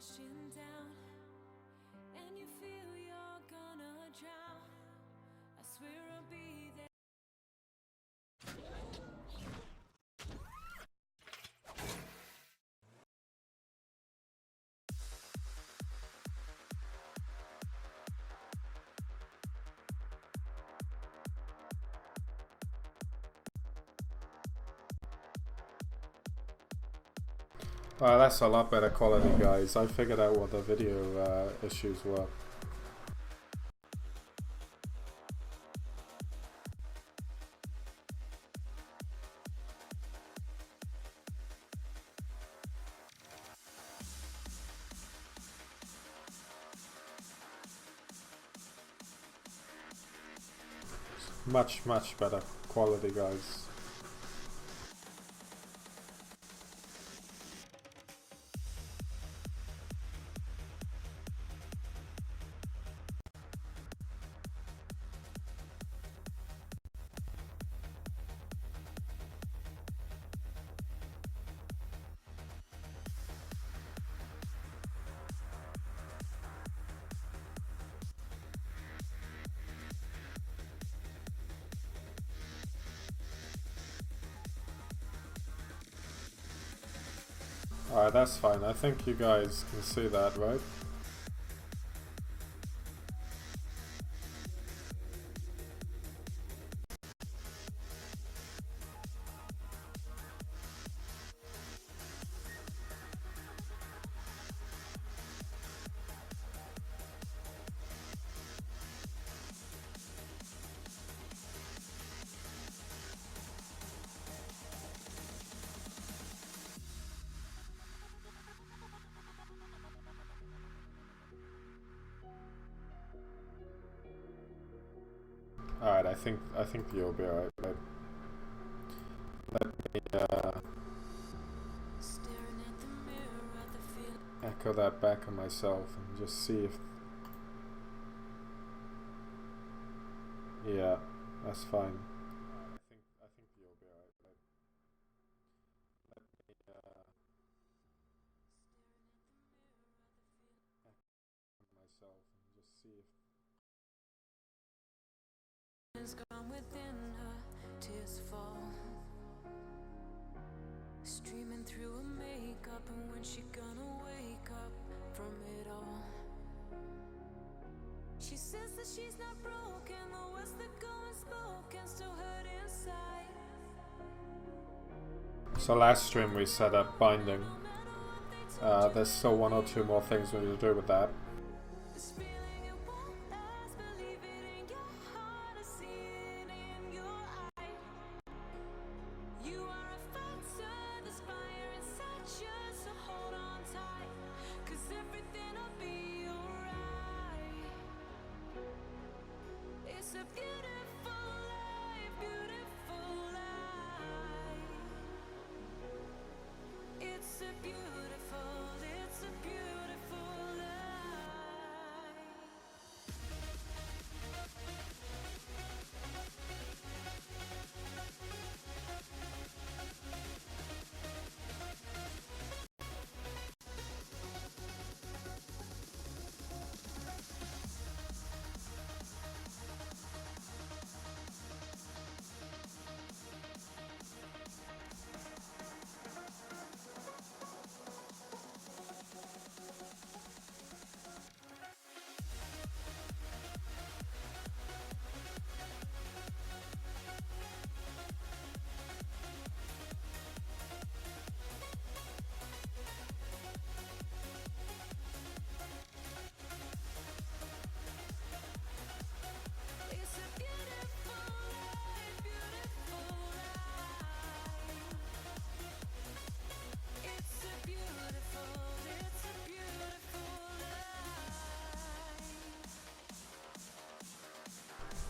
crashing down, and you feel you're gonna drown. I swear I'll be there. That's a lot better quality, guys. I figured out what the video issues were. Much better quality, guys. Alright, that's fine. I think you guys can see that, right? Alright, I think you'll be alright. Let me echo that back on myself and just see if... Yeah, that's fine. I think you'll be alright. Let me echo myself and just see if... Gone within her, tears fall, streaming through her makeup. And when she gonna wake up from it all? She says that she's not broken, the words that go unspoken still hurt inside. So last stream we set up binding. There's still one or two more things we need to do with that.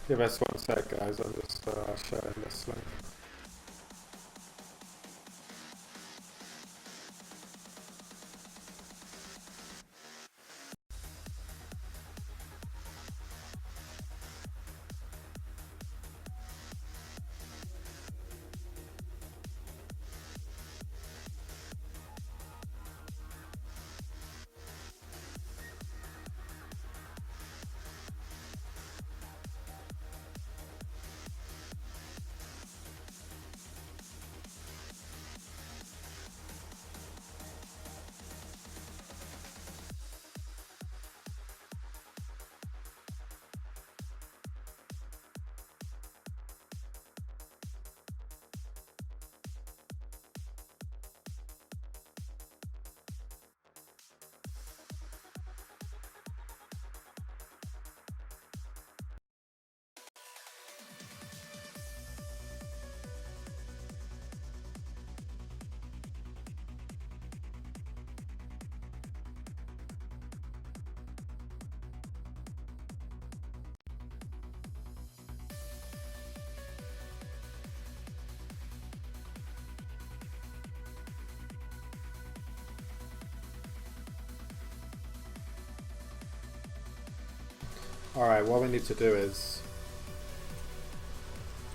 Give us 1 sec, guys. I'm just sharing this link. Alright, what we need to do is...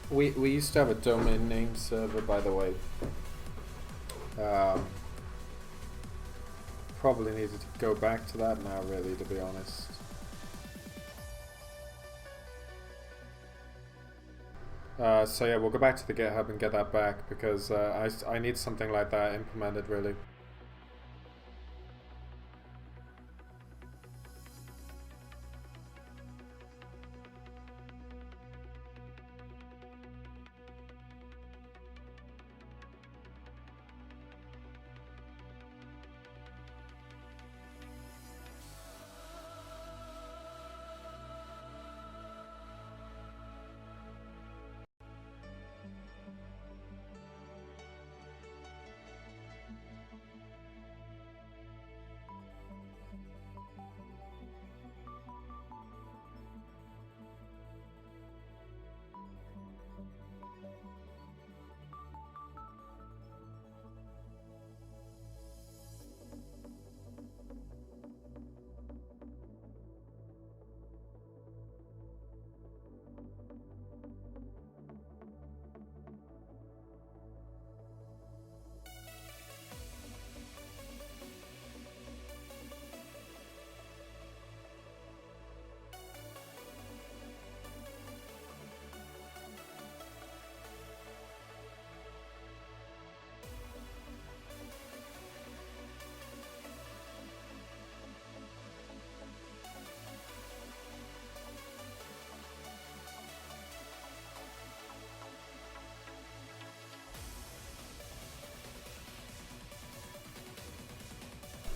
We used to have a domain name server, by the way. Probably needed to go back to that now, really, to be honest. So yeah, we'll go back to the GitHub and get that back, because I need something like that implemented, really.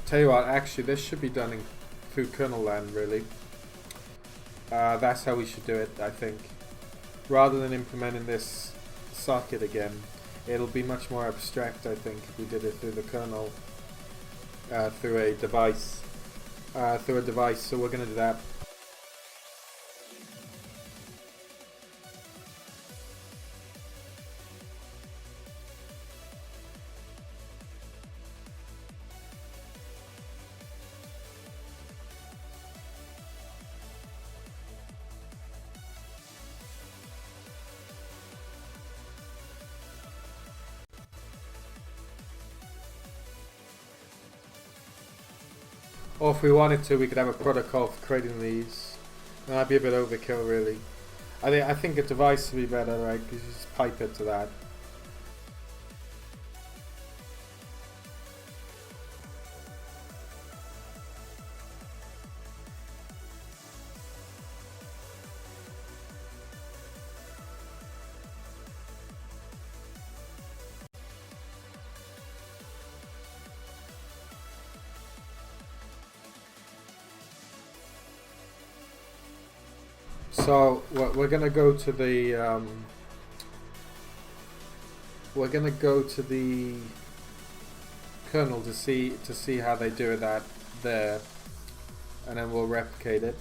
Tell you what, actually, this should be done through Kernel land, really. That's how we should do it, I think. Rather than implementing this socket again, it'll be much more abstract, I think, if we did it through the kernel, through a device. So we're going to do that. Or if we wanted to, we could have a protocol for creating these. That'd be a bit overkill, really. I think a device would be better, right? Because you just pipe it to that. So we're gonna go to the kernel to see how they do that there, and then we'll replicate it.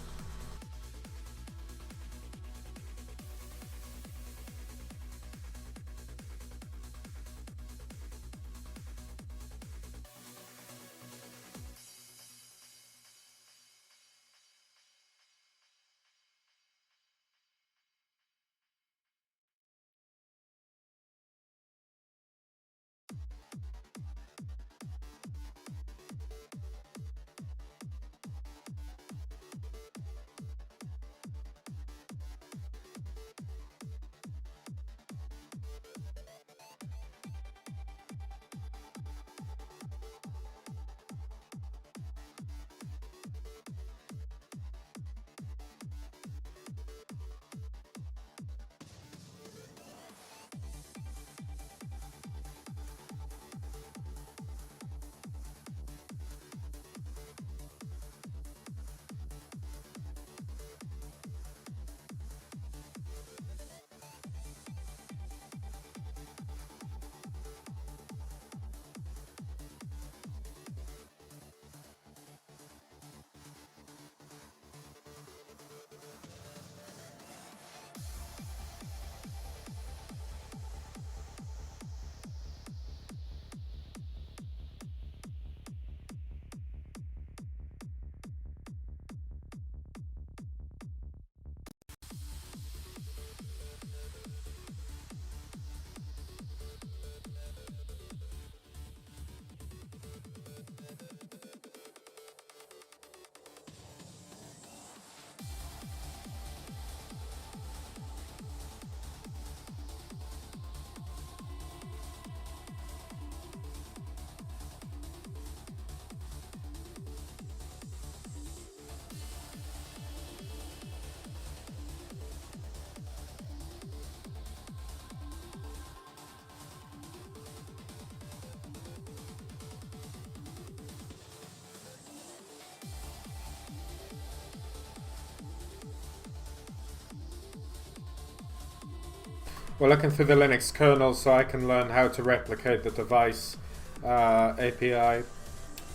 We're looking through the Linux kernel so I can learn how to replicate the device API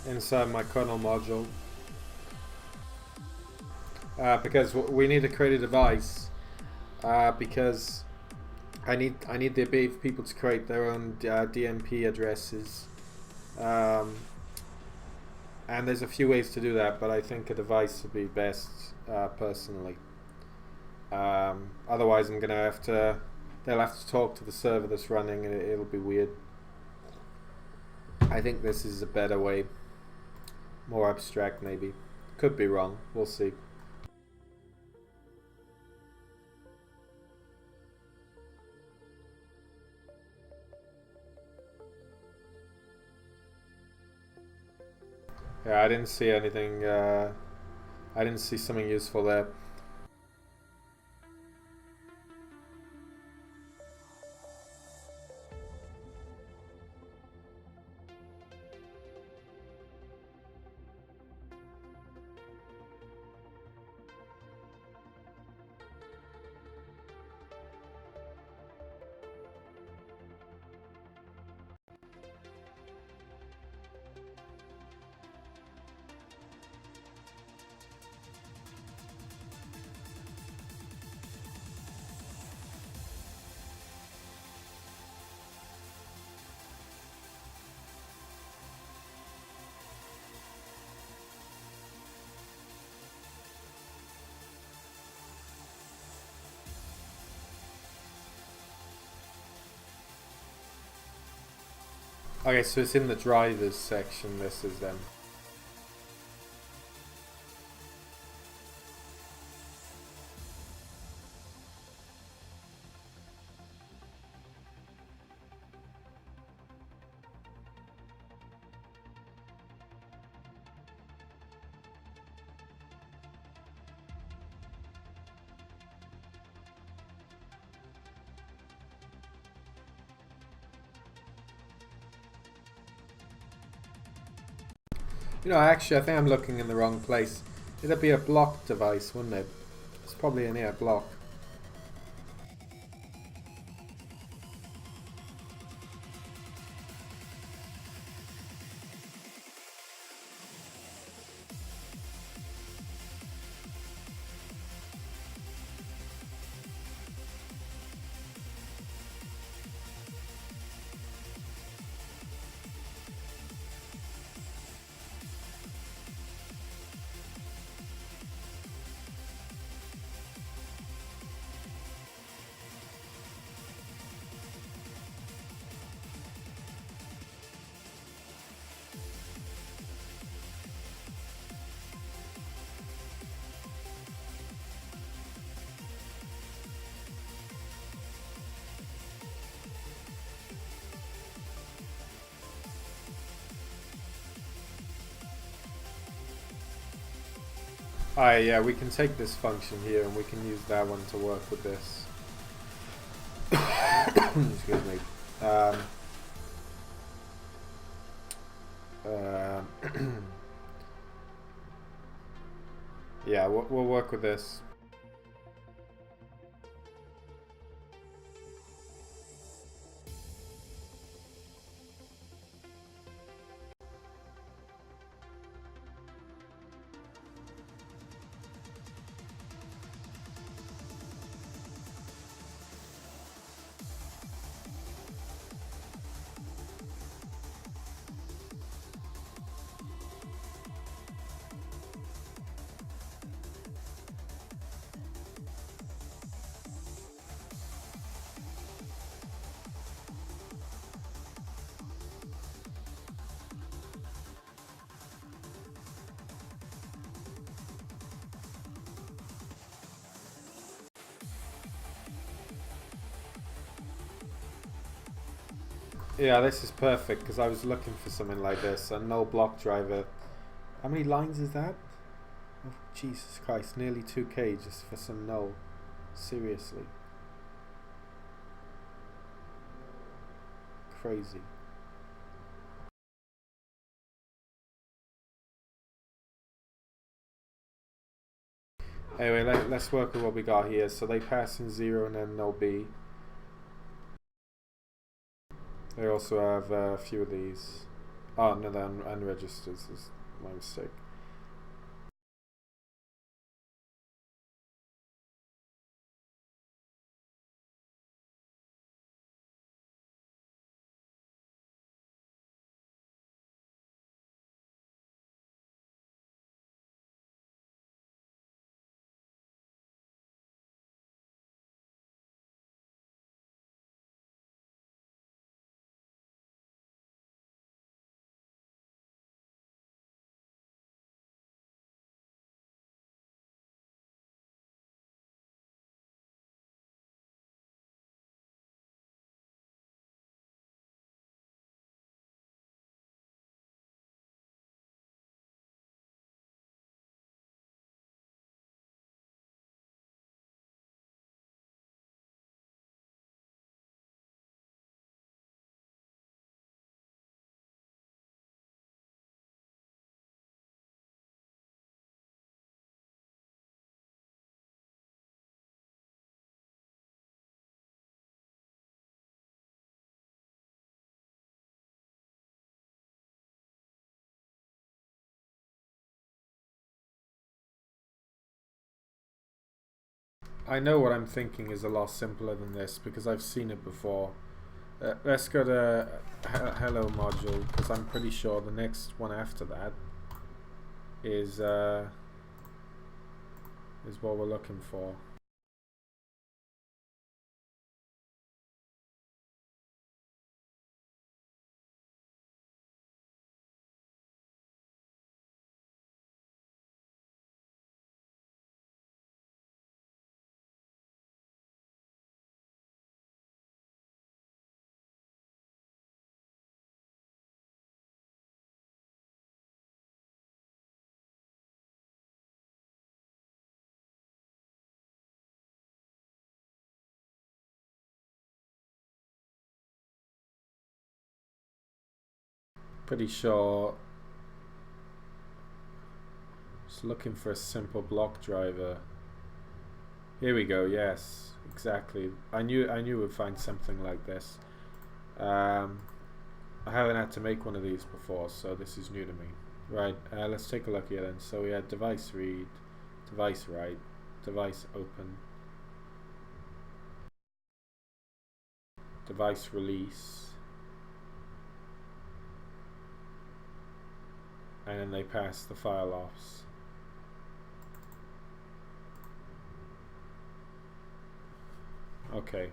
inside my kernel module. Because we need to create a device because I need the ability for people to create their own DMP addresses, and there's a few ways to do that, but I think a device would be best personally. Otherwise, I'm gonna have to. They'll have to talk to the server that's running, and it'll be weird. I think this is a better way, more abstract maybe. Could be wrong. We'll see. Yeah, I didn't see anything. I didn't see something useful there. Okay, so it's in the drivers section, this is then. You know, actually, I think I'm looking in the wrong place. It'd be a block device, wouldn't it? It's probably an air block. Yeah, we can take this function here and we can use that one to work with this. Excuse me. Yeah, we'll work with this. Yeah, this is perfect because I was looking for something like this. A null block driver. How many lines is that? Oh, Jesus Christ, nearly 2K just for some null. Seriously. Crazy. Anyway, let's work with what we got here. So they pass in 0 and then null B. They also have a few of these. Oh no, they're unregistered. This is my mistake. I know what I'm thinking is a lot simpler than this because I've seen it before. Let's go to hello module because I'm pretty sure the next one after that is what we're looking for. Pretty sure. Just looking for a simple block driver. Here we go. Yes, exactly. I knew we'd find something like this. I haven't had to make one of these before, so this is new to me. Right. Let's take a look here then. So we had device read, device write, device open, device release. And then they pass the file offs. Okay.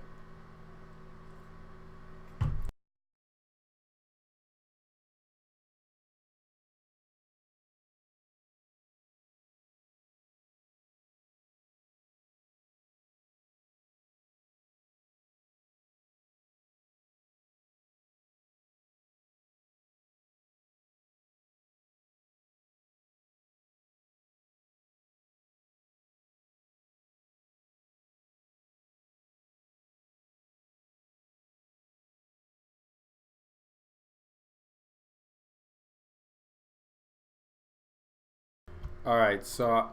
Alright, so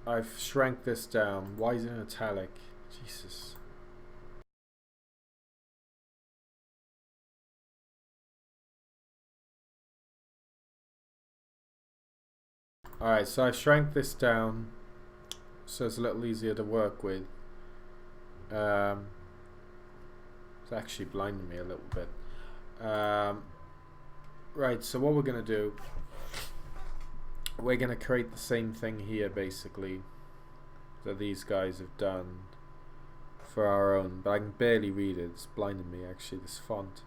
I've shrank this down. Why is it in italic? Jesus. Alright, so I've shrank this down so it's a little easier to work with. It's actually blinding me a little bit. Right, so what we're going to do, we're going to create the same thing here basically that these guys have done for our own, but I can barely read it. It's blinding me actually, this font.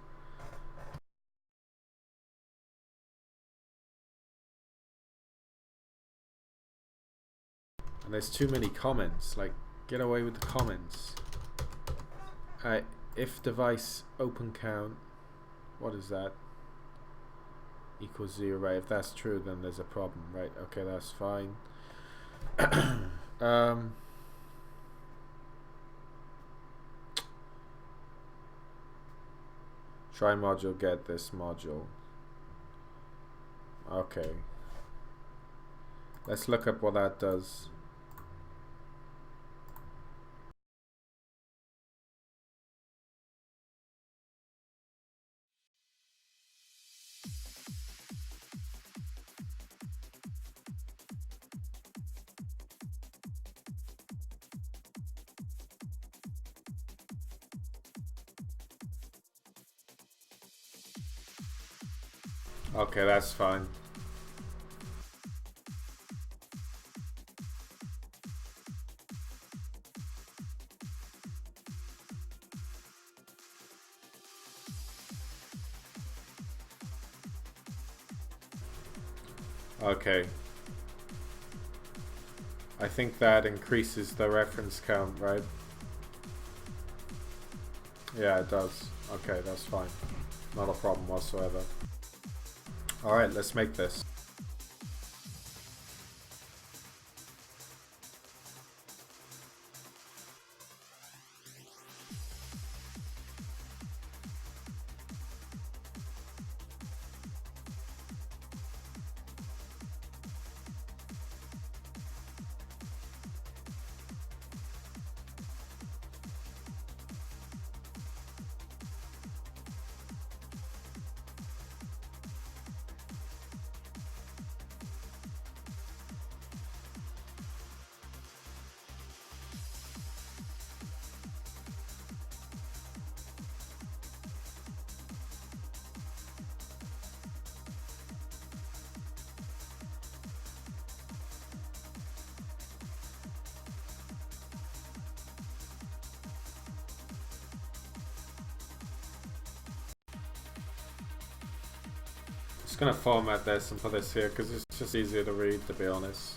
And there's too many comments. Like, get away with the comments. If device open count, what is that? Equals 0, right? If that's true, then there's a problem, right? Okay, that's fine. Try module, get this module. Okay. Let's look up what that does. Okay, that's fine. Okay. I think that increases the reference count, right? Yeah, it does. Okay, that's fine. Not a problem whatsoever. Alright, let's make this. Just gonna format this and put this here because it's just easier to read, to be honest.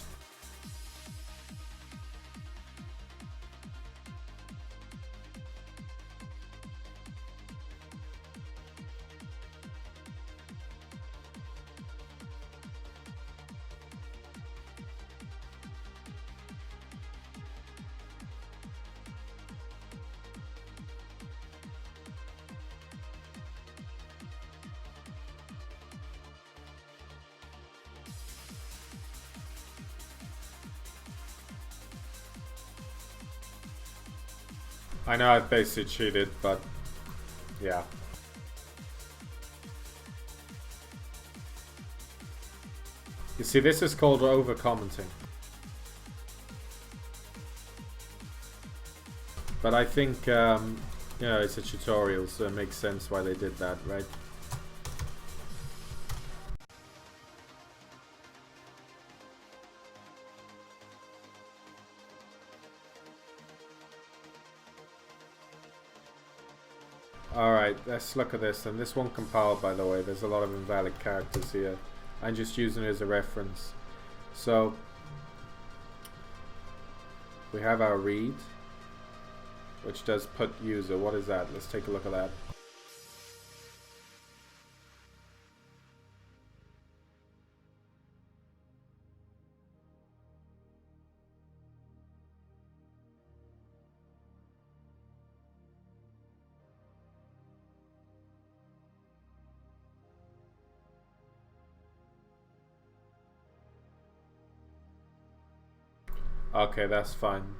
I know I've basically cheated, but yeah. You see, this is called over-commenting. But I think, you know, it's a tutorial, so it makes sense why they did that, right? Alright, let's look at this. And this won't compile, by the way. There's a lot of invalid characters here. I'm just using it as a reference. So, we have our read, which does put user. What is that? Let's take a look at that. Okay, that's fine.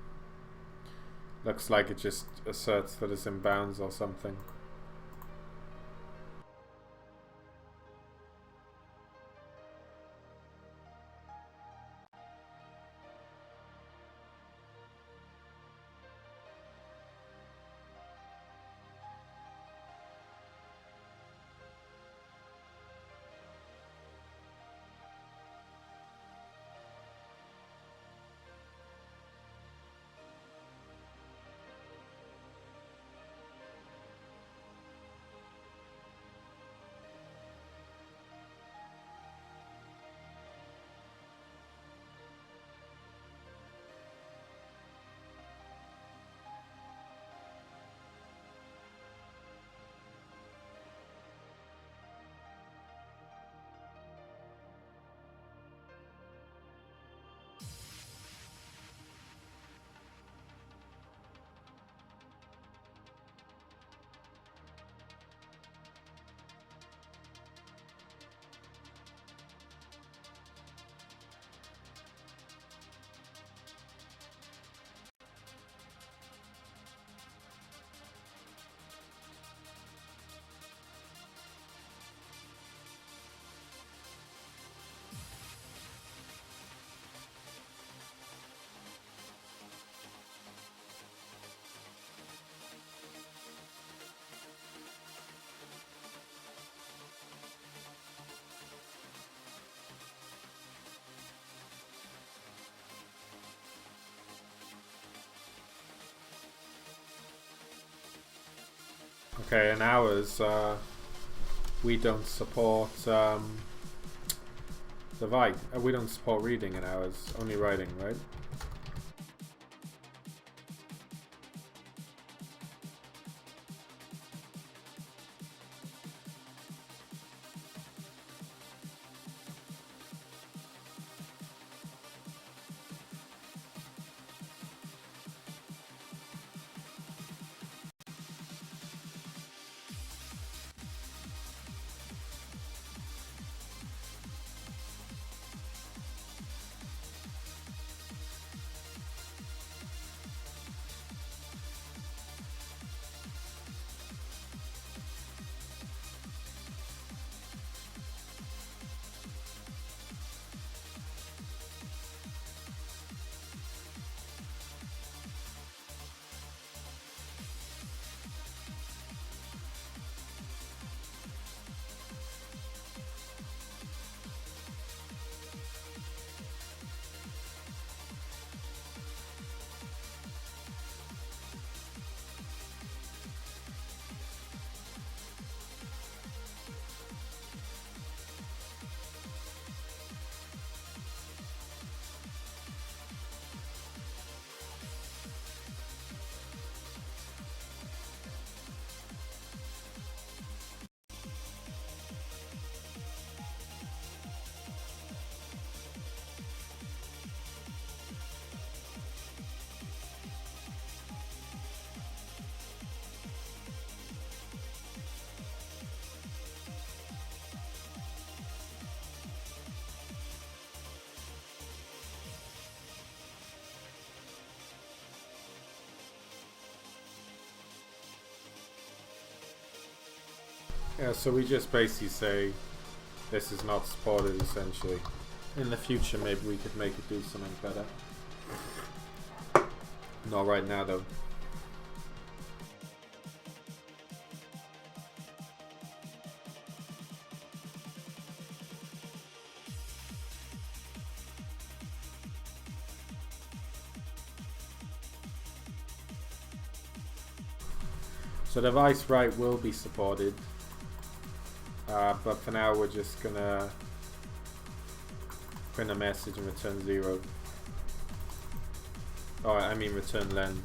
Looks like it just asserts that it's in bounds or something. Okay, in ours, we don't support we don't support reading in ours, only writing, right? Yeah, so we just basically say this is not supported, essentially. In the future, maybe we could make it do something better. Not right now, though. So device write will be supported, but for now we're just gonna print a message and return 0. Oh, I mean return len.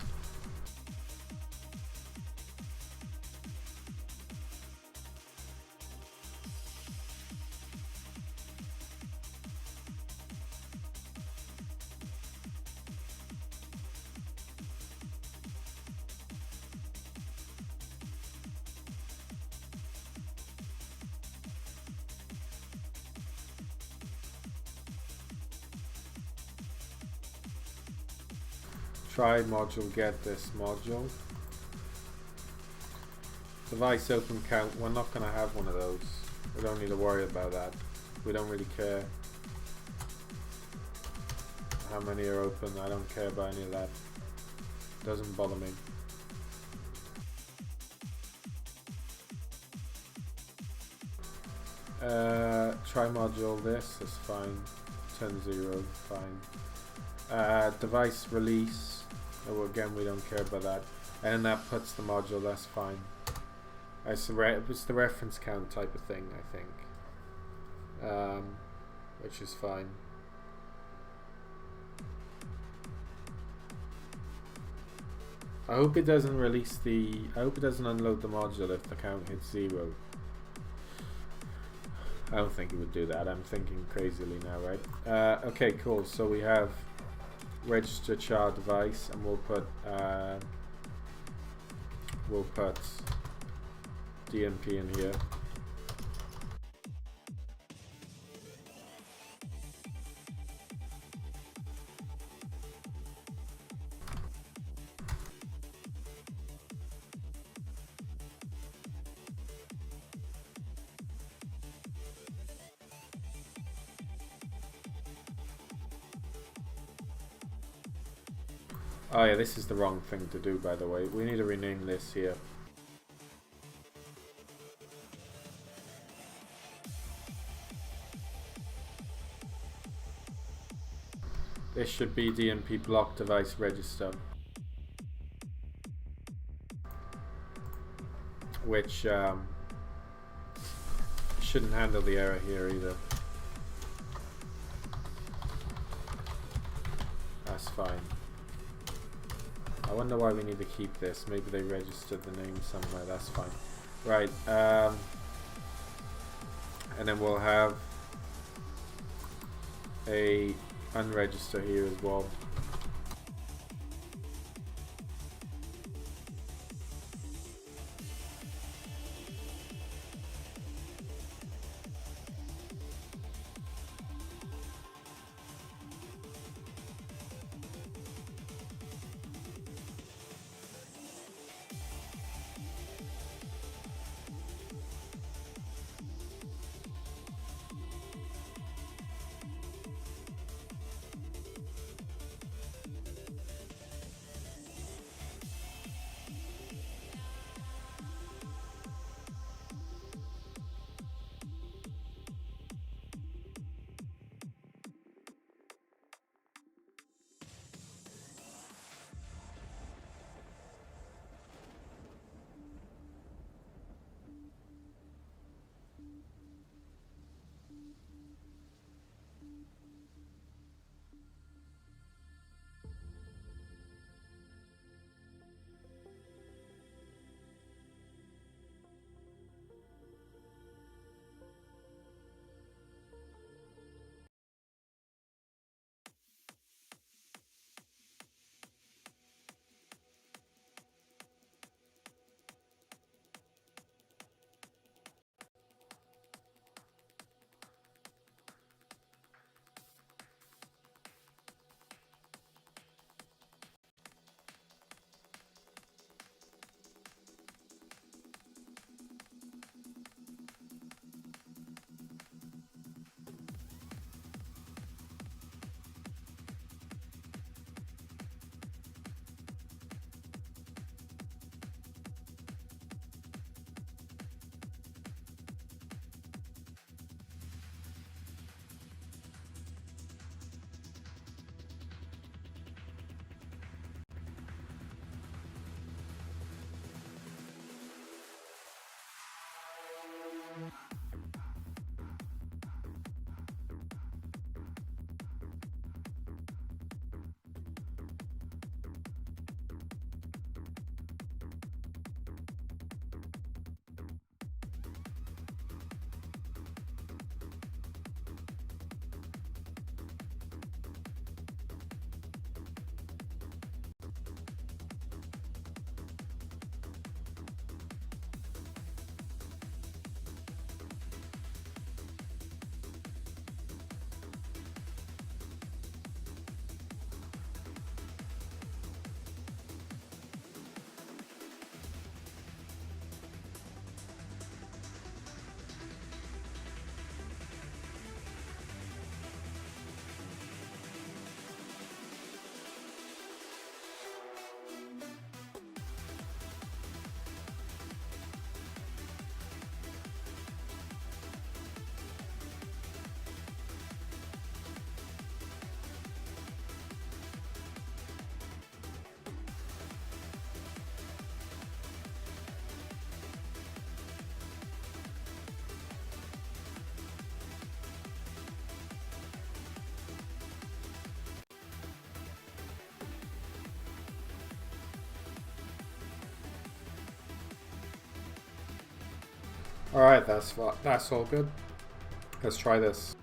Try module get this module. Device open count, we're not going to have one of those. We don't need to worry about that. We don't really care how many are open. I don't care about any of that. Doesn't bother me. Try module this, that's fine. Turn 0, fine. Device release, oh, again we don't care about that. And that puts the module, that's fine. It's the reference count type of thing, I think. Which is fine. I hope it doesn't I hope it doesn't unload the module if the count hits 0. I don't think it would do that. I'm thinking crazily now, right? Okay, cool. So we have register char device, and we'll put DNP in here. Oh yeah, this is the wrong thing to do, by the way. We need to rename this here. This should be DNP block device register. which shouldn't handle the error here either. That's fine. I wonder why we need to keep this. Maybe they registered the name somewhere. That's fine. Right. And then we'll have a unregister here as well. Alright, that's all good. Let's try this.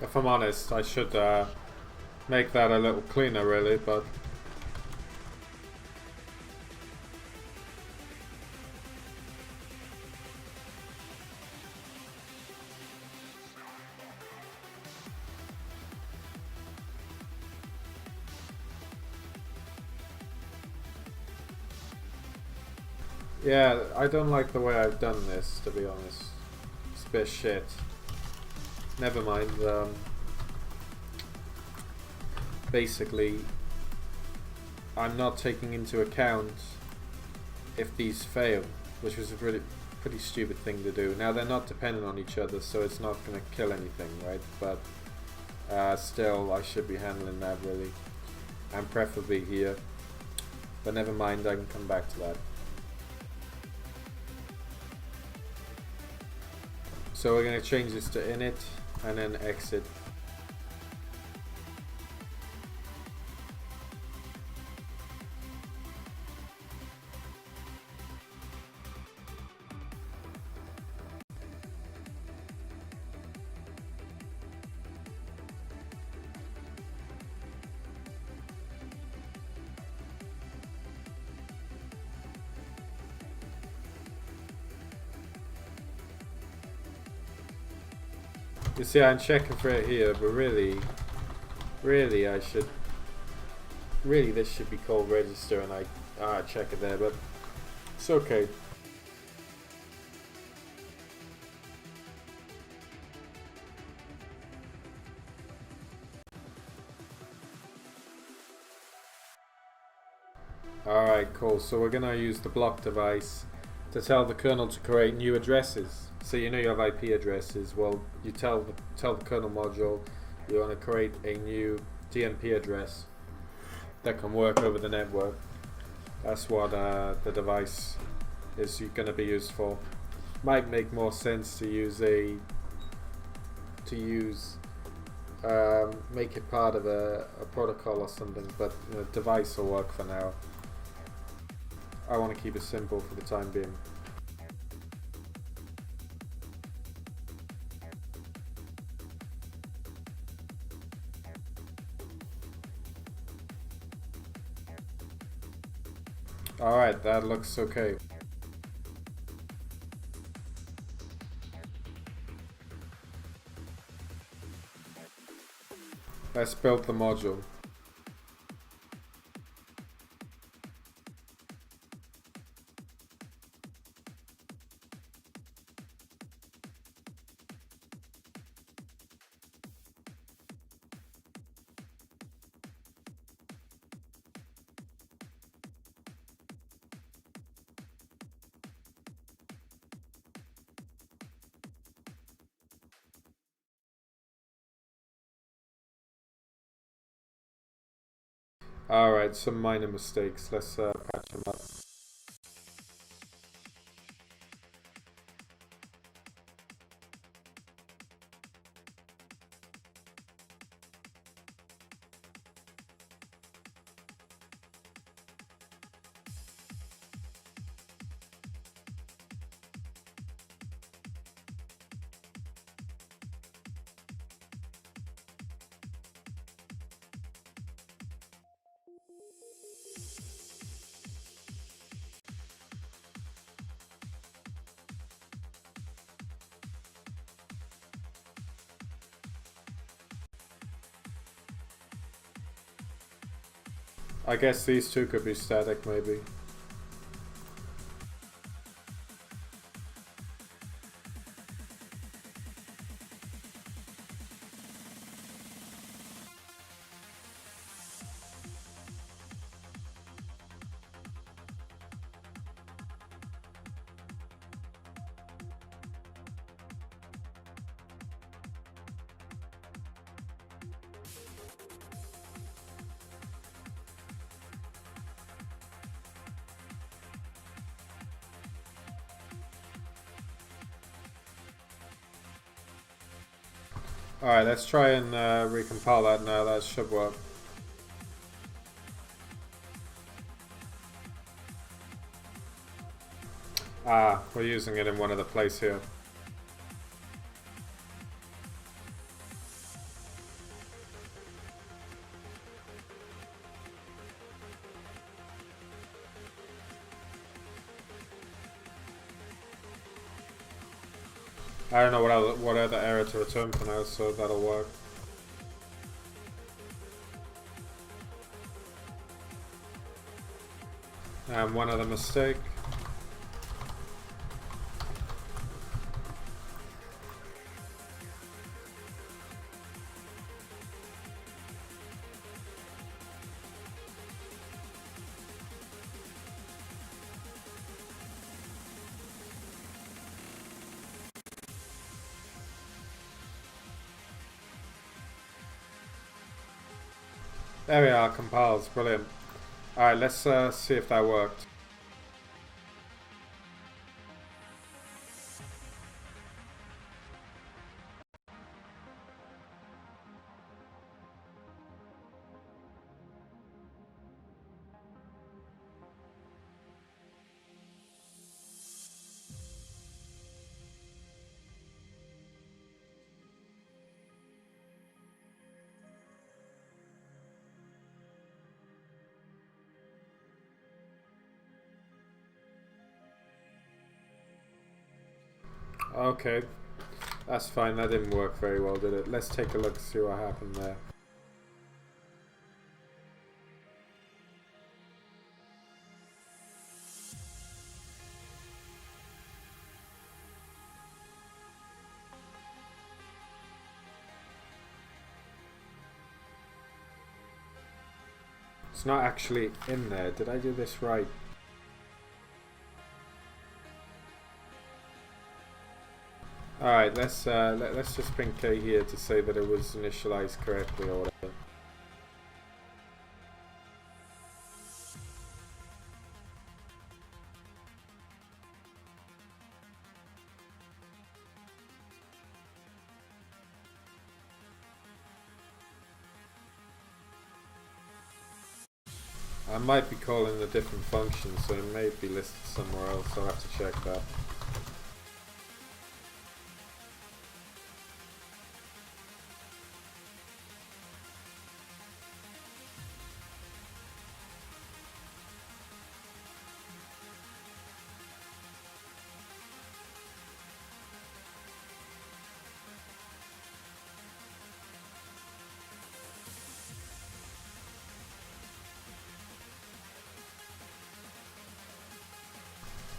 If I'm honest, I should make that a little cleaner really, but yeah, I don't like the way I've done this, to be honest. It's a bit shit. Never mind. Basically, I'm not taking into account if these fail, which was a pretty stupid thing to do. Now they're not dependent on each other, so it's not going to kill anything, right? But still, I should be handling that really, and preferably here. But never mind, I can come back to that. So we're going to change this to init and then exit. You see, I'm checking for it here, but really I should, this should be called register, and I check it there, but it's okay. Alright, cool. So we're gonna use the block device to tell the kernel to create new addresses. So you know you have IP addresses. Well, you tell the kernel module you want to create a new DNP address that can work over the network. That's what the device is going to be used for. Might make more sense to use make it part of a protocol or something, but the device will work for now. I want to keep it simple for the time being. Alright, that looks okay. Let's build the module. Alright, some minor mistakes. Let's patch them up. I guess these two could be static, maybe. Alright, let's try and recompile that now. That should work. Ah, we're using it in one of the places here. I don't know what other error to return for now, so that'll work. And one other mistake. There we are, compiles, brilliant. Alright, let's see if that worked. Okay, that's fine, that didn't work very well, did it? Let's take a look and see what happened there. It's not actually in there. Did I do this right? Alright, let's just print K here to say that it was initialized correctly or whatever. I might be calling a different function, so it may be listed somewhere else. I'll have to check that.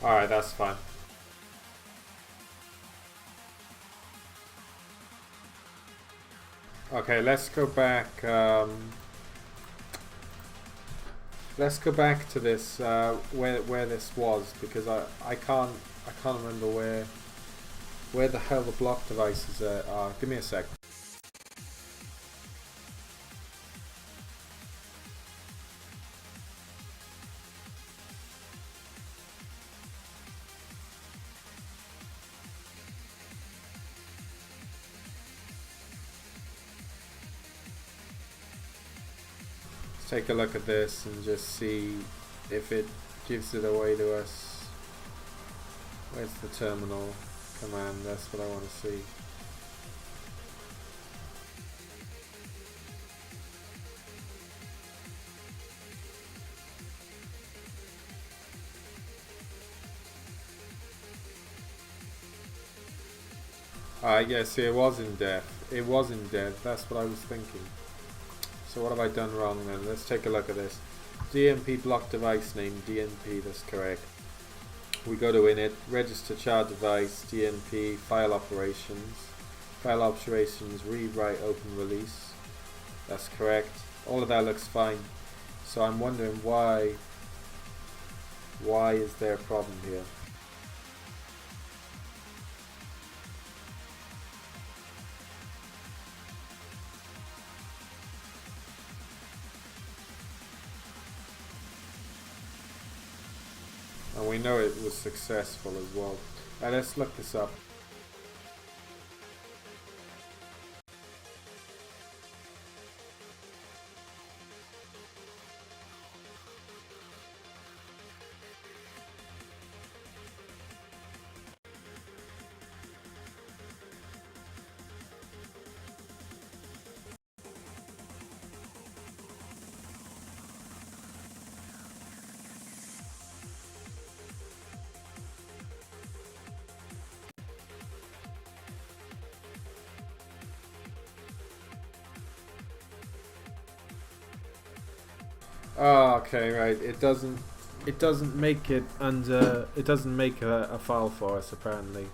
Alright, that's fine. Okay, let's go back. Let's go back to this where this was, because I can't remember where the hell the block devices are. Give me a sec. Take a look at this and just see if it gives it away to us. Where's the terminal command? That's what I want to see. Yeah, see, it was in dev. It was in dev. That's what I was thinking. So what have I done wrong then? Let's take a look at this. DMP block device name, DNP, that's correct. We go to init, register child device, DNP, file operations, read, write, open, release. That's correct. All of that looks fine. So I'm wondering why is there a problem here? And we know it was successful as well. Now let's look this up. Oh, okay, right. It doesn't make it under. It doesn't make a file for us apparently.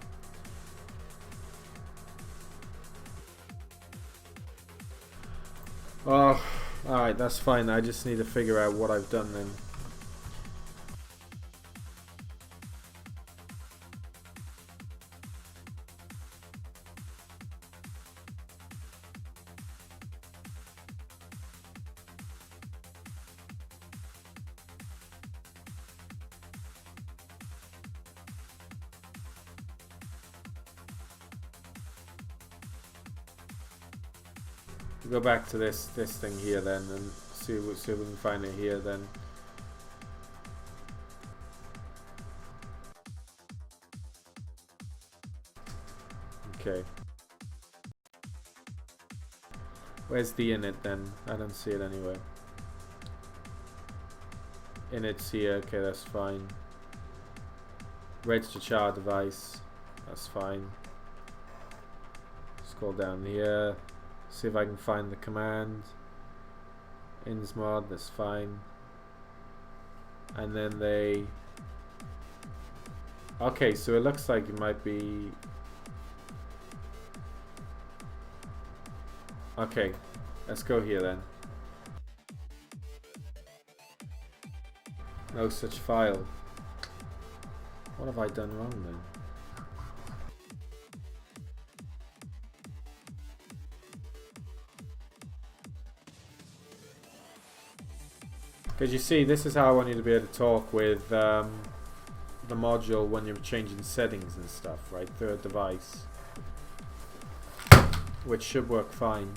Oh, alright, that's fine. I just need to figure out what I've done then. We'll go back to this thing here then and see if we can find it here then. Okay. Where's the init then? I don't see it anywhere. Init's here, okay, that's fine. Register child device, that's fine. Scroll down here. See if I can find the command. Insmod, that's fine. And then they... Okay, so it looks like it might be... Okay, let's go here then. No such file. What have I done wrong then? Because you see, this is how I want you to be able to talk with the module when you're changing settings and stuff, right, through a device. Which should work fine.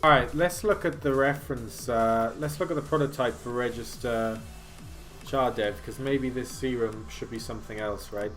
Alright, let's look at the reference, let's look at the prototype for register char dev, because maybe this serum should be something else, right?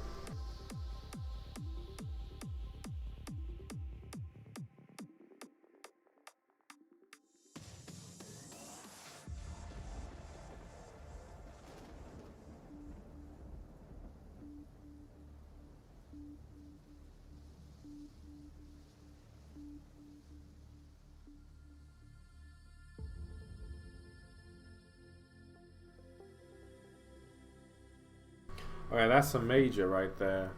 Okay, that's a major right there.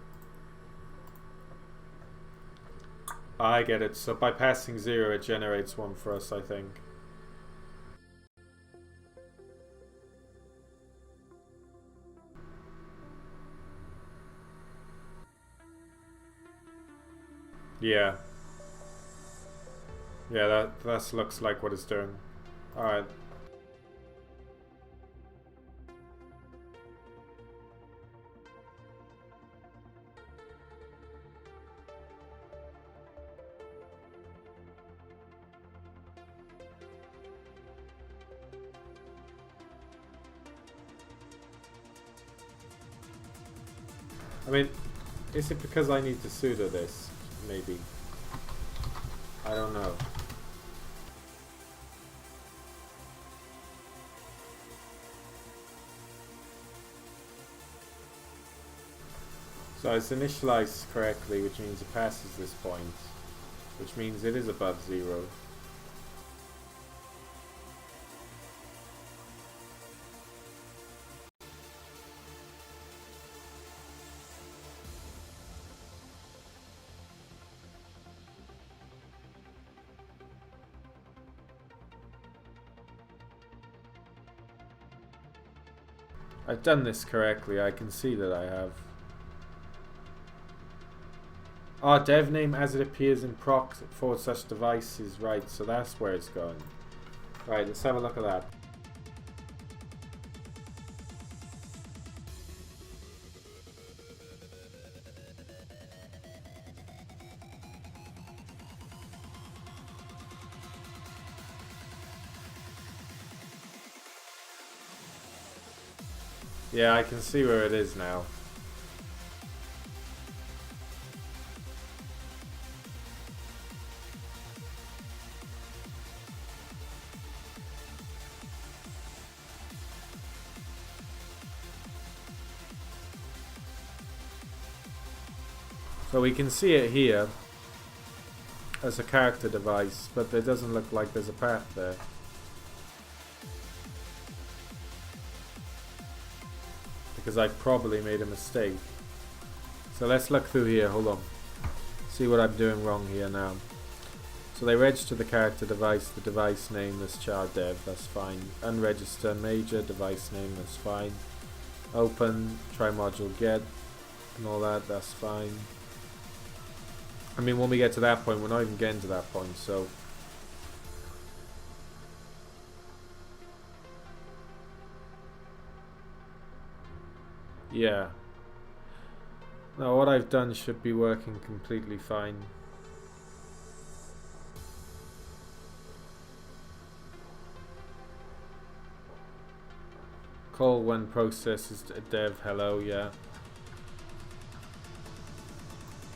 I get it. So by passing 0, it generates one for us, I think. Yeah. Yeah, that looks like what it's doing. Alright. I mean, is it because I need to sudo this? Maybe. I don't know. So it's initialized correctly, which means it passes this point, which means it is above 0. I've done this correctly, I can see that I have. Dev name as it appears in proc / device is right, so that's where it's going. Right, let's have a look at that. Yeah, I can see where it is now. So we can see it here as a character device, but it doesn't look like there's a path there. Because I probably made a mistake. So let's look through here, hold on. See what I'm doing wrong here now. So they register the character device, the device name is char dev, that's fine. Unregister major device name, that's fine. Open, try module get, and all that, that's fine. I mean, when we get to that point, we're not even getting to that point, so. Yeah. Now what I've done should be working completely fine. Call when process is dev hello, yeah.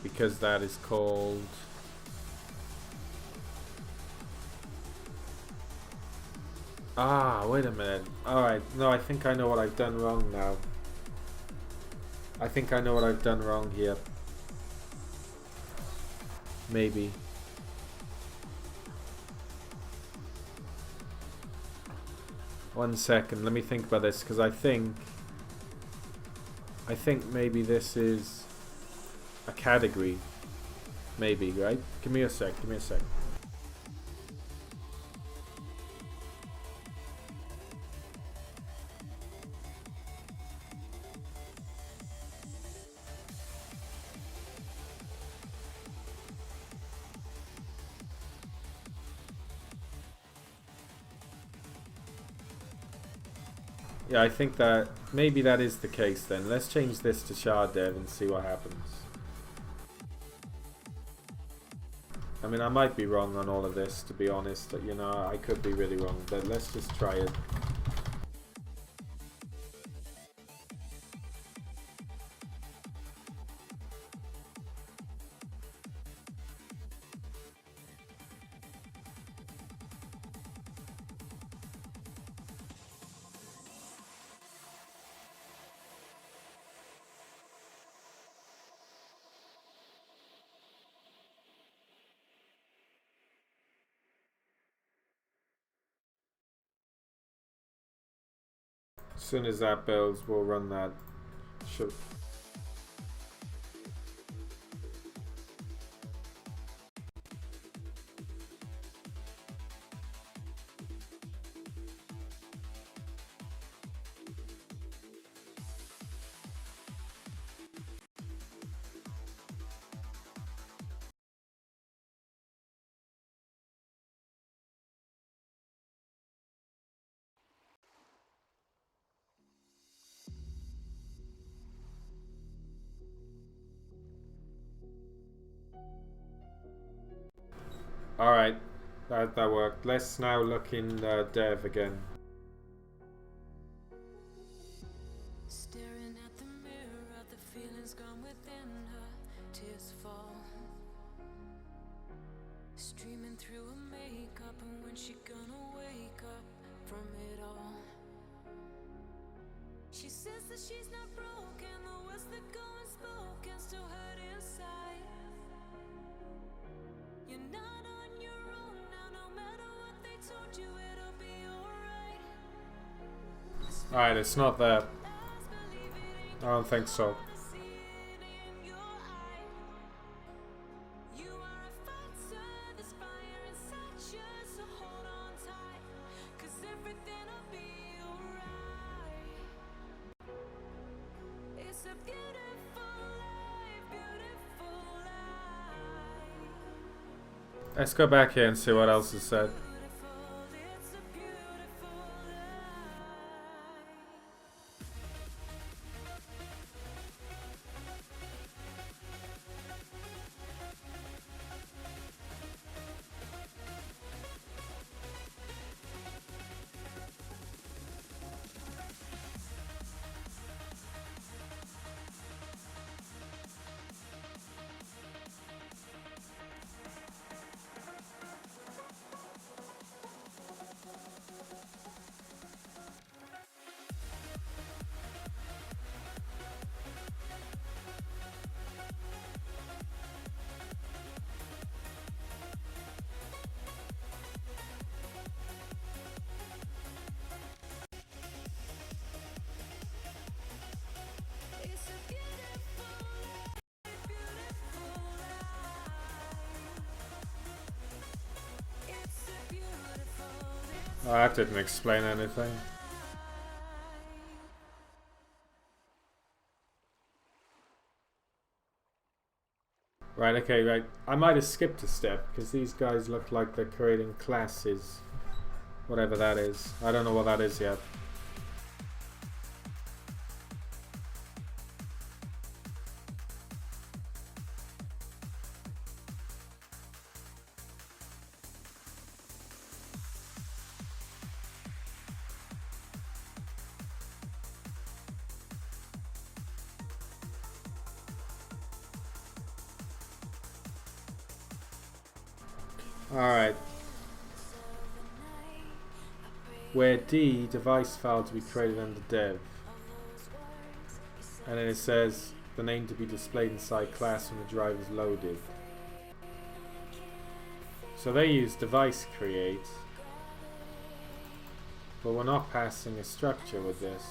Because that is called wait a minute. Alright, no, I think I know what I've done wrong now. I think I know what I've done wrong here. Maybe. One second, let me think about this, because I think maybe this is a category. Maybe, right? Give me a sec. Yeah, I think that maybe that is the case then. Let's change this to char dev and see what happens. I mean, I might be wrong on all of this, to be honest. You know, I could be really wrong, but let's just try it. As soon as that builds, we'll run that. Should. Alright, that worked. Let's now look in dev again. Staring at the mirror, the feelings gone within her, tears fall. Streaming through her makeup, and when she gonna wake up from it all? She says that she's not broken, the words that go unspoken still hurt inside. You're not Alright, it's not there. I don't think so. Let's go back here and see what else is said. Oh, that didn't explain anything. Right, okay, right. I might have skipped a step because these guys look like they're creating classes. Whatever that is. I don't know what that is yet. Alright. Where D, device file to be created under dev. And then it says the name to be displayed inside class when the driver is loaded. So they use device create. But we're not passing a structure with this.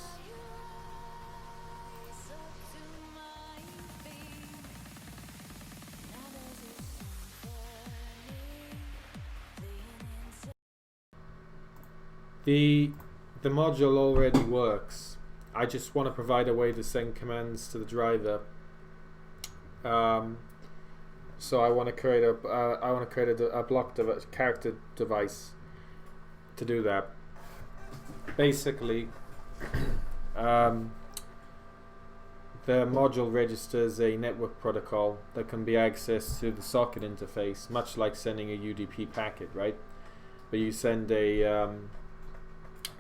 The module already works. I just want to provide a way to send commands to the driver. So I want to create a block device, character device to do that. Basically, the module registers a network protocol that can be accessed through the socket interface, much like sending a UDP packet, right? But you send a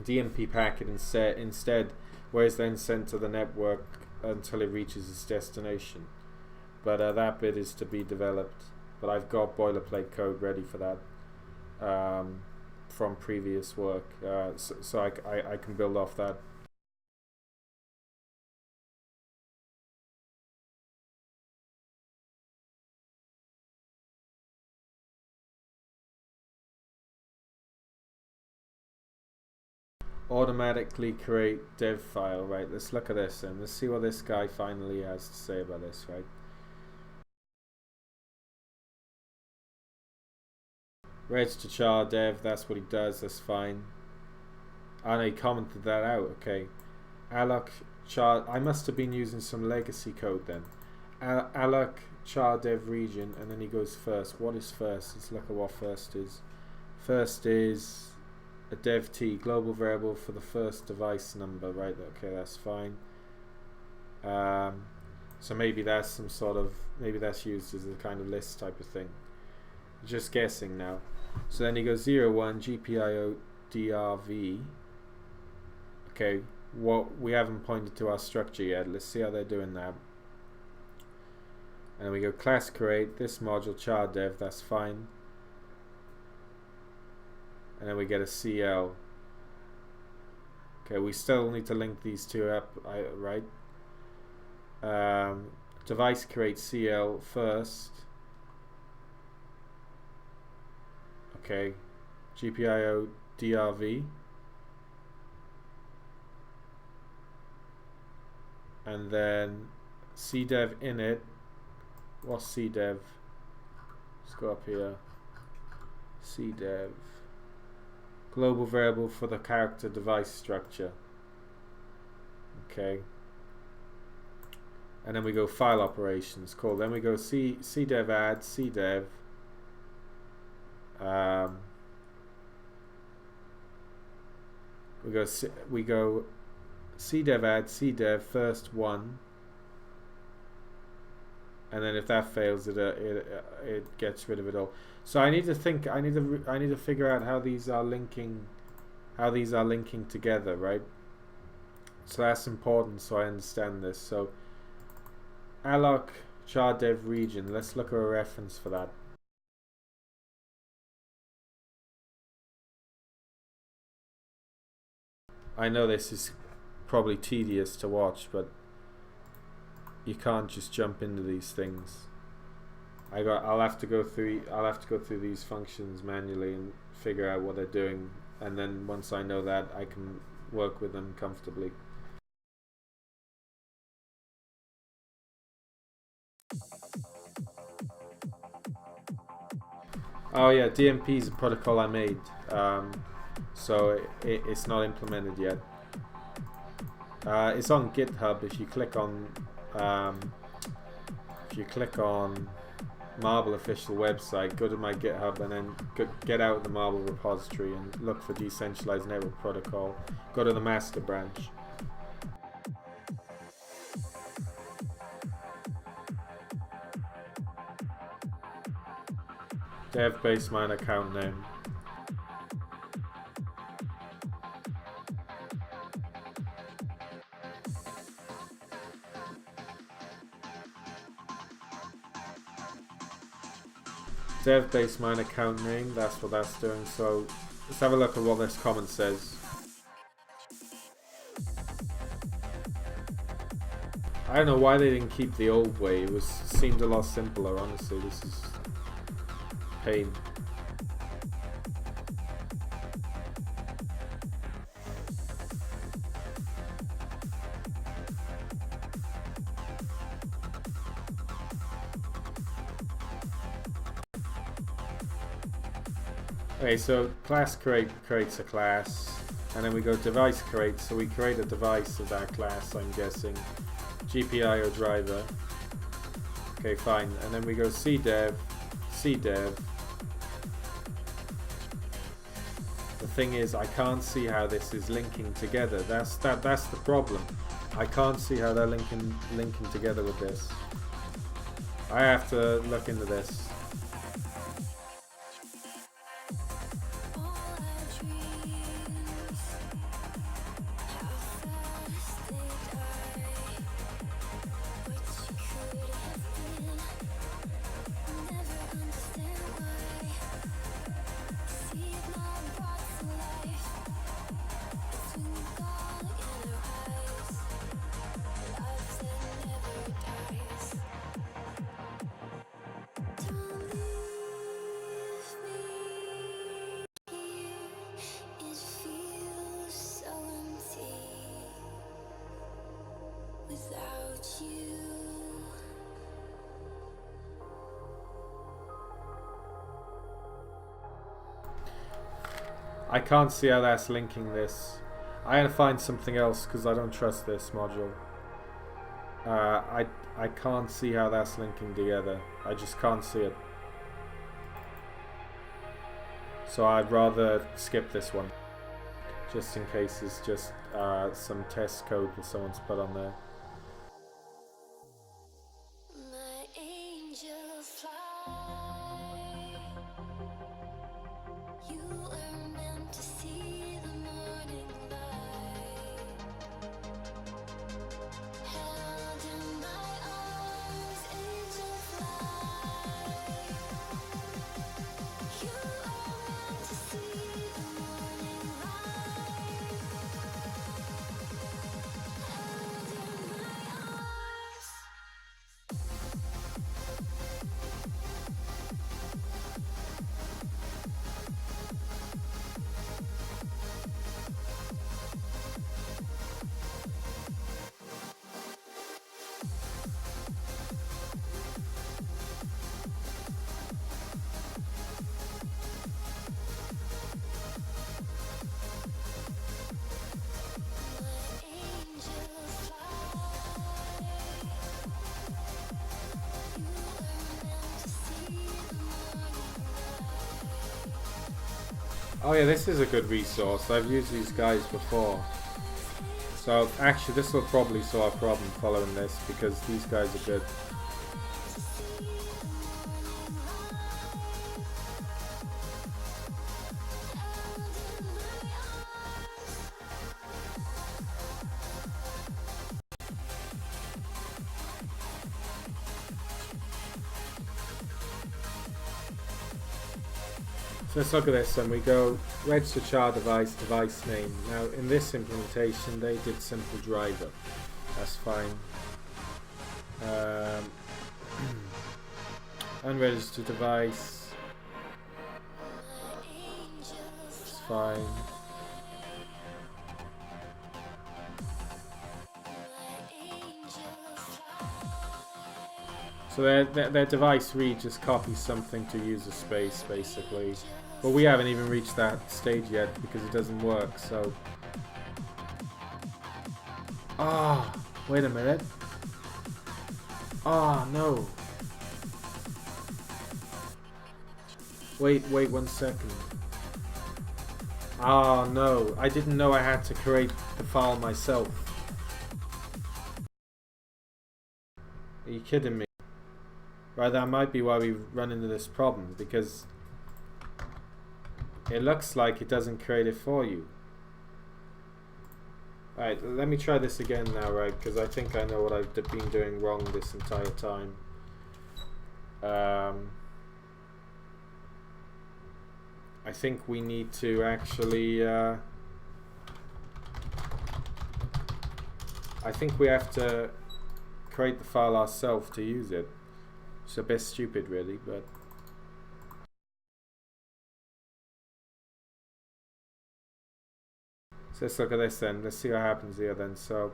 DMP packet instead, where it's then sent to the network until it reaches its destination. But that bit is to be developed. But I've got boilerplate code ready for that from previous work, so I can build off that. Automatically create dev file, right? Let's look at this and let's see what this guy finally has to say about this, right? Reg to char dev, that's what he does, that's fine. And he commented that out, okay. Alloc char, I must have been using some legacy code then. Alloc char dev region, and then he goes first. What is first? Let's look at what first is. First is a dev t, global variable for the first device number, right? Okay, that's fine. So maybe that's some sort of, maybe that's used as a kind of list type of thing. Just guessing now. So then he goes 01 GPIO DRV. Okay, what we haven't pointed to our structure yet. Let's see how they're doing that. And then we go class create this module char dev, that's fine. And then we get a CL. Okay, we still need to link these two up, right? Device create CL first. Okay, GPIO DRV. and then cdev init. What's cdev? Let's go up here. Cdev. Global variable for the character device structure. Okay. And then we go file operations. Cool. Then we go cdev add cdev. We go cdev add cdev first one, and then if that fails, it gets rid of it all. So I need to think. I need to figure out how these are linking. How these are linking together, right? So that's important. So I understand this. So alloc char dev region. Let's look at a reference for that. I know this is probably tedious to watch, but you can't just jump into these things. I'll have to go through these functions manually and figure out what they're doing, and then once I know that, I can work with them comfortably. Oh yeah, DMP is a protocol I made, so it's not implemented yet. It's on GitHub. If you click on Marble official website, go to my GitHub and then get out the Marble repository and look for Decentralized Network Protocol. Go to the master branch. Dev base mine account name. Dev base mine account name, that's what that's doing. So let's have a look at what this comment says. I don't know why they didn't keep the old way. It seemed a lot simpler, honestly. This is pain. Okay, so class creates a class, and then we go device create, so we create a device of that class, I'm guessing. GPIO driver. Okay, fine. And then we go cdev. The thing is, I can't see how this is linking together. That's the problem. I can't see how they're linking together with this. I have to look into this. I can't see how that's linking this. I gotta find something else because I don't trust this module. I can't see how that's linking together. I just can't see it. So I'd rather skip this one, just in case it's just some test code that someone's put on there. Oh yeah, this is a good resource. I've used these guys before. So actually this will probably solve a problem following this, because these guys are good. So let's look at this, and we go register child device, device name. Now in this implementation they did simple driver. That's fine. Unregistered device. It's fine. So their device read just copies something to user space, basically. But we haven't even reached that stage yet because it doesn't work, so... Ah, wait a minute. Ah, no. Wait 1 second. Ah, no. I didn't know I had to create the file myself. Are you kidding me? Right, that might be why we've run into this problem, because it looks like it doesn't create it for you. Alright, let me try this again now, right, because I think I know what I've been doing wrong this entire time. I think we need to actually I think we have to create the file ourselves to use it. It's a bit stupid really, but so let's look at this then. Let's see what happens here then. So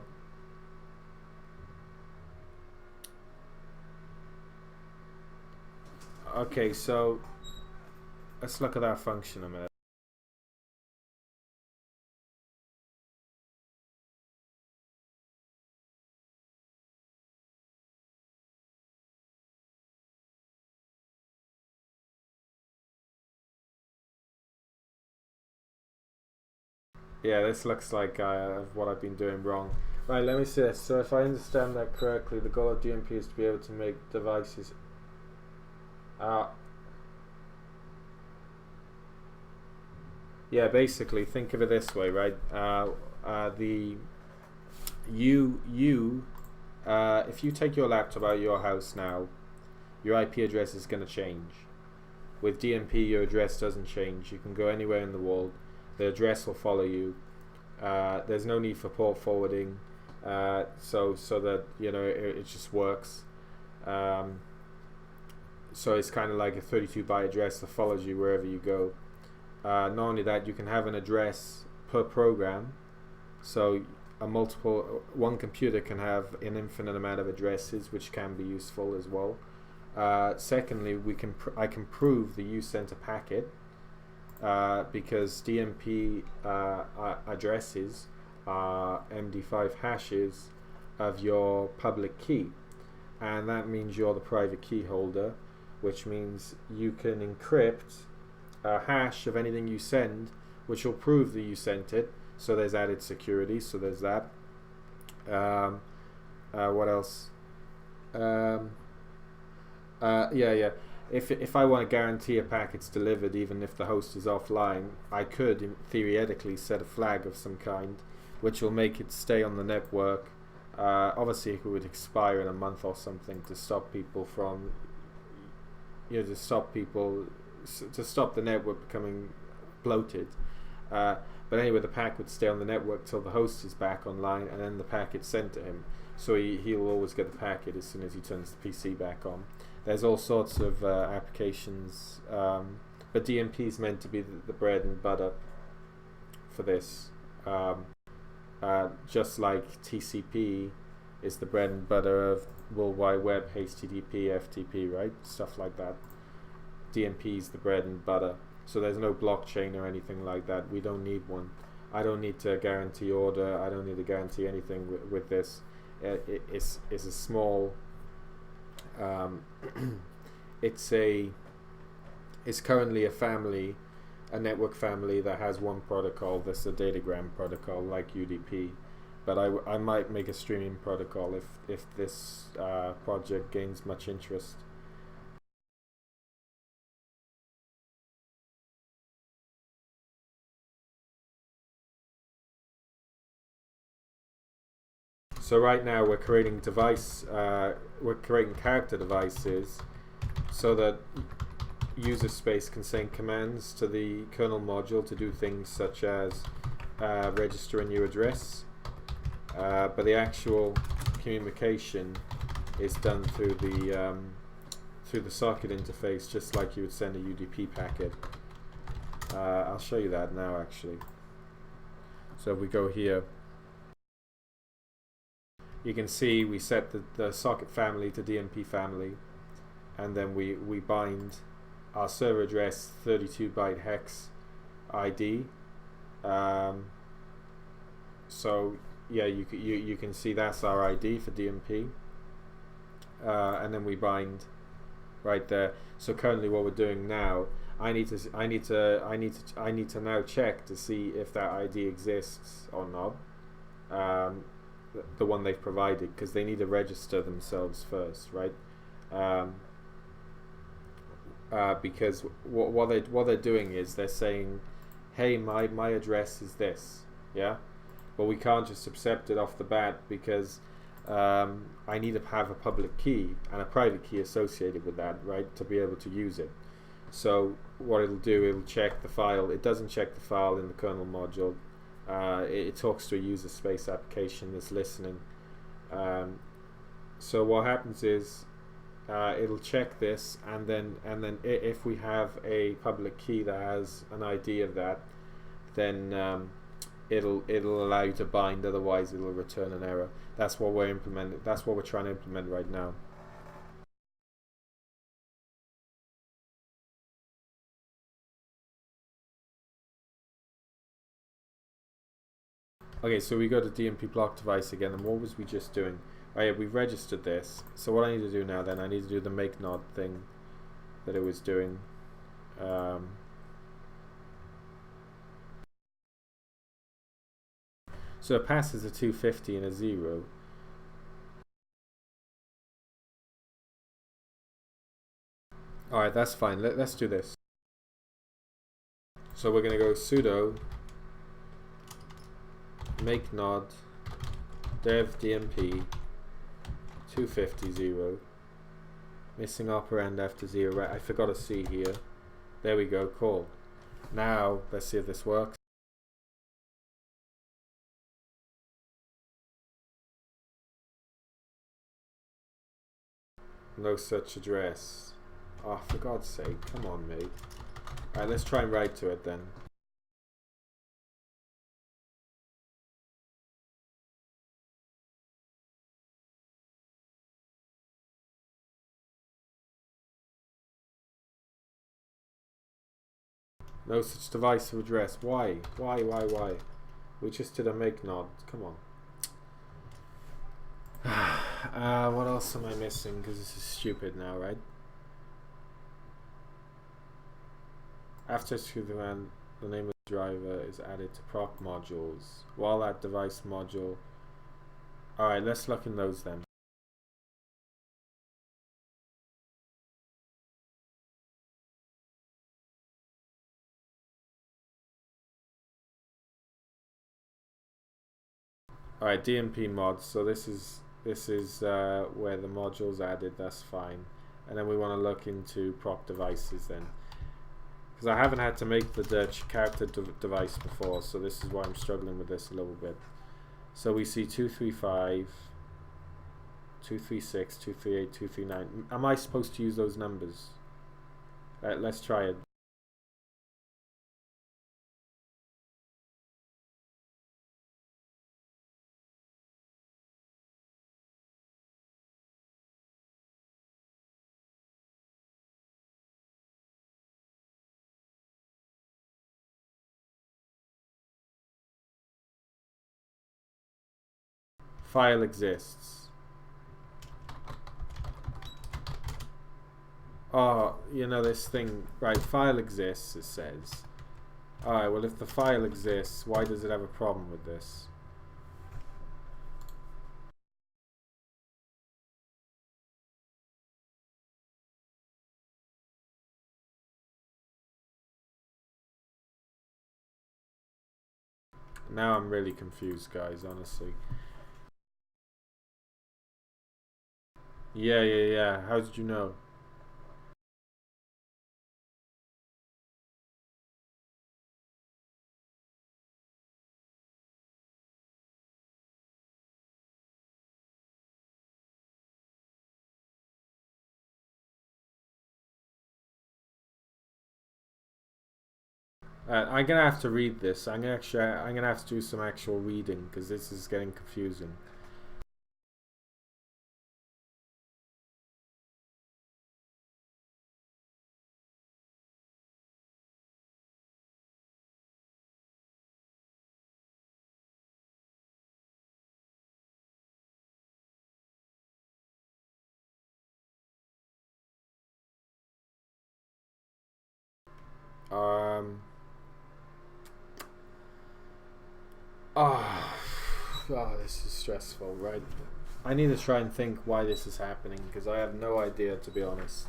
okay, so let's look at that function a minute. Yeah, this looks like what I've been doing wrong. Right, let me see this. So if I understand that correctly, the goal of DMP is to be able to make devices yeah, basically think of it this way, right? If you take your laptop out of your house now, your IP address is going to change. With DMP, your address doesn't change. You can go anywhere in the world. The address will follow you. There's no need for port forwarding, so that it just works. So it's kind of like a 32-byte address that follows you wherever you go. Not only that, you can have an address per program, so one computer can have an infinite amount of addresses, which can be useful as well. Secondly, I can prove that you sent a packet, because DMP addresses are MD5 hashes of your public key, and that means you're the private key holder, which means you can encrypt a hash of anything you send, which will prove that you sent it. So there's added security. So there's that. What else? Yeah. If I want to guarantee a packet's delivered, even if the host is offline, I could theoretically set a flag of some kind, which will make it stay on the network. Obviously, it would expire in a month or something to stop people from, to stop the network becoming bloated. But anyway, the packet would stay on the network till the host is back online, and then the packet's sent to him. So he'll always get the packet as soon as he turns the PC back on. There's all sorts of applications, but DMP is meant to be the bread and butter for this. Just like TCP is the bread and butter of World Wide Web, HTTP, FTP, right? Stuff like that. DMP is the bread and butter. So there's no blockchain or anything like that. We don't need one. I don't need to guarantee order. I don't need to guarantee anything with this. It's a small. It's currently a family a network family that has one protocol that's a datagram protocol like UDP. But I might make a streaming protocol if this project gains much interest. So right now we're creating character devices so that user space can send commands to the kernel module to do things such as register a new address, but the actual communication is done through the socket interface, just like you would send a UDP packet. I'll show you that now actually. So if we go here, you can see we set the socket family to DMP family, and then we bind our server address 32-byte hex ID. So yeah, you can see that's our ID for DMP, and then we bind right there. So currently, what we're doing now, I need to now check to see if that ID exists or not. The one they've provided, because they need to register themselves first, right? Because what they're doing is they're saying, hey, my address is this, yeah, but we can't just accept it off the bat because I need to have a public key and a private key associated with that, right, to be able to use it. So what it'll do, it'll check the file. It doesn't check the file in the kernel module. It talks to a user space application that's listening. So what happens is it'll check this, and then if we have a public key that has an ID of that, then it'll allow you to bind. Otherwise, it'll return an error. That's what we're implementing. That's what we're trying to implement right now. Okay, so we go to DMP block device again, and what was we just doing? Oh yeah, we've registered this. So what I need to do now then, I need to do the make nod thing that it was doing. So it passes a 250 and a 0. Alright, that's fine. Let's do this. So we're going to go sudo make nod dev dmp 250 0, missing operand after 0. Right, I forgot a C here. There we go, cool. Now let's see if this works. No such address. Oh, for God's sake, come on, mate. Alright, let's try and write to it then. No such device of address. Why? Why? We just did a make nod. Come on. What else am I missing? Because this is stupid now, right? After execute the command, the name of the driver is added to proc modules. While that device module. Alright, let's look in those then. Alright, DMP mods. So this is where the module's added. That's fine. And then we want to look into proc devices then, because I haven't had to make the character device before, so this is why I'm struggling with this a little bit. So we see 235, 236, 238, 239. Am I supposed to use those numbers? Let's try it. File exists. Oh, you know this thing, right? File exists, it says. Alright, well if the file exists, why does it have a problem with this? Now I'm really confused, guys, honestly. Yeah. How did you know? I'm gonna have to read this. I'm gonna have to do some actual reading because this is getting confusing. Um. Oh, this is stressful, right? I need to try and think why this is happening because I have no idea, to be honest.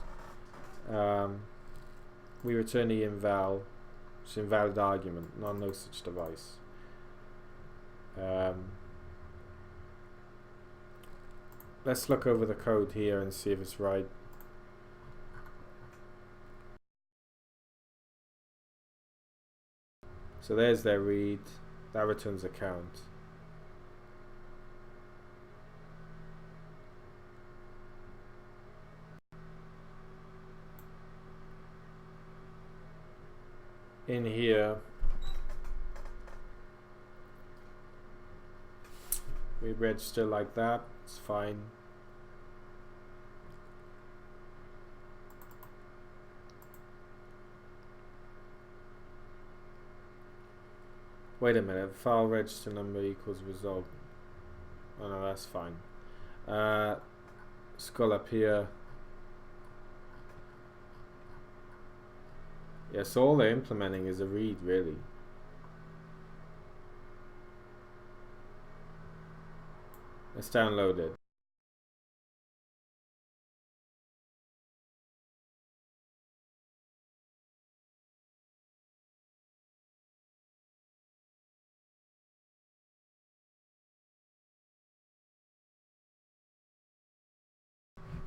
We return the it's invalid argument, no such device. Let's look over the code here and see if it's right. So there's their read. That returns a count. In here, we register like that. It's fine. Wait a minute. File register number equals result. Oh no, that's fine. Scroll up here. Yeah, so all they're implementing is a read, really. Let's download it.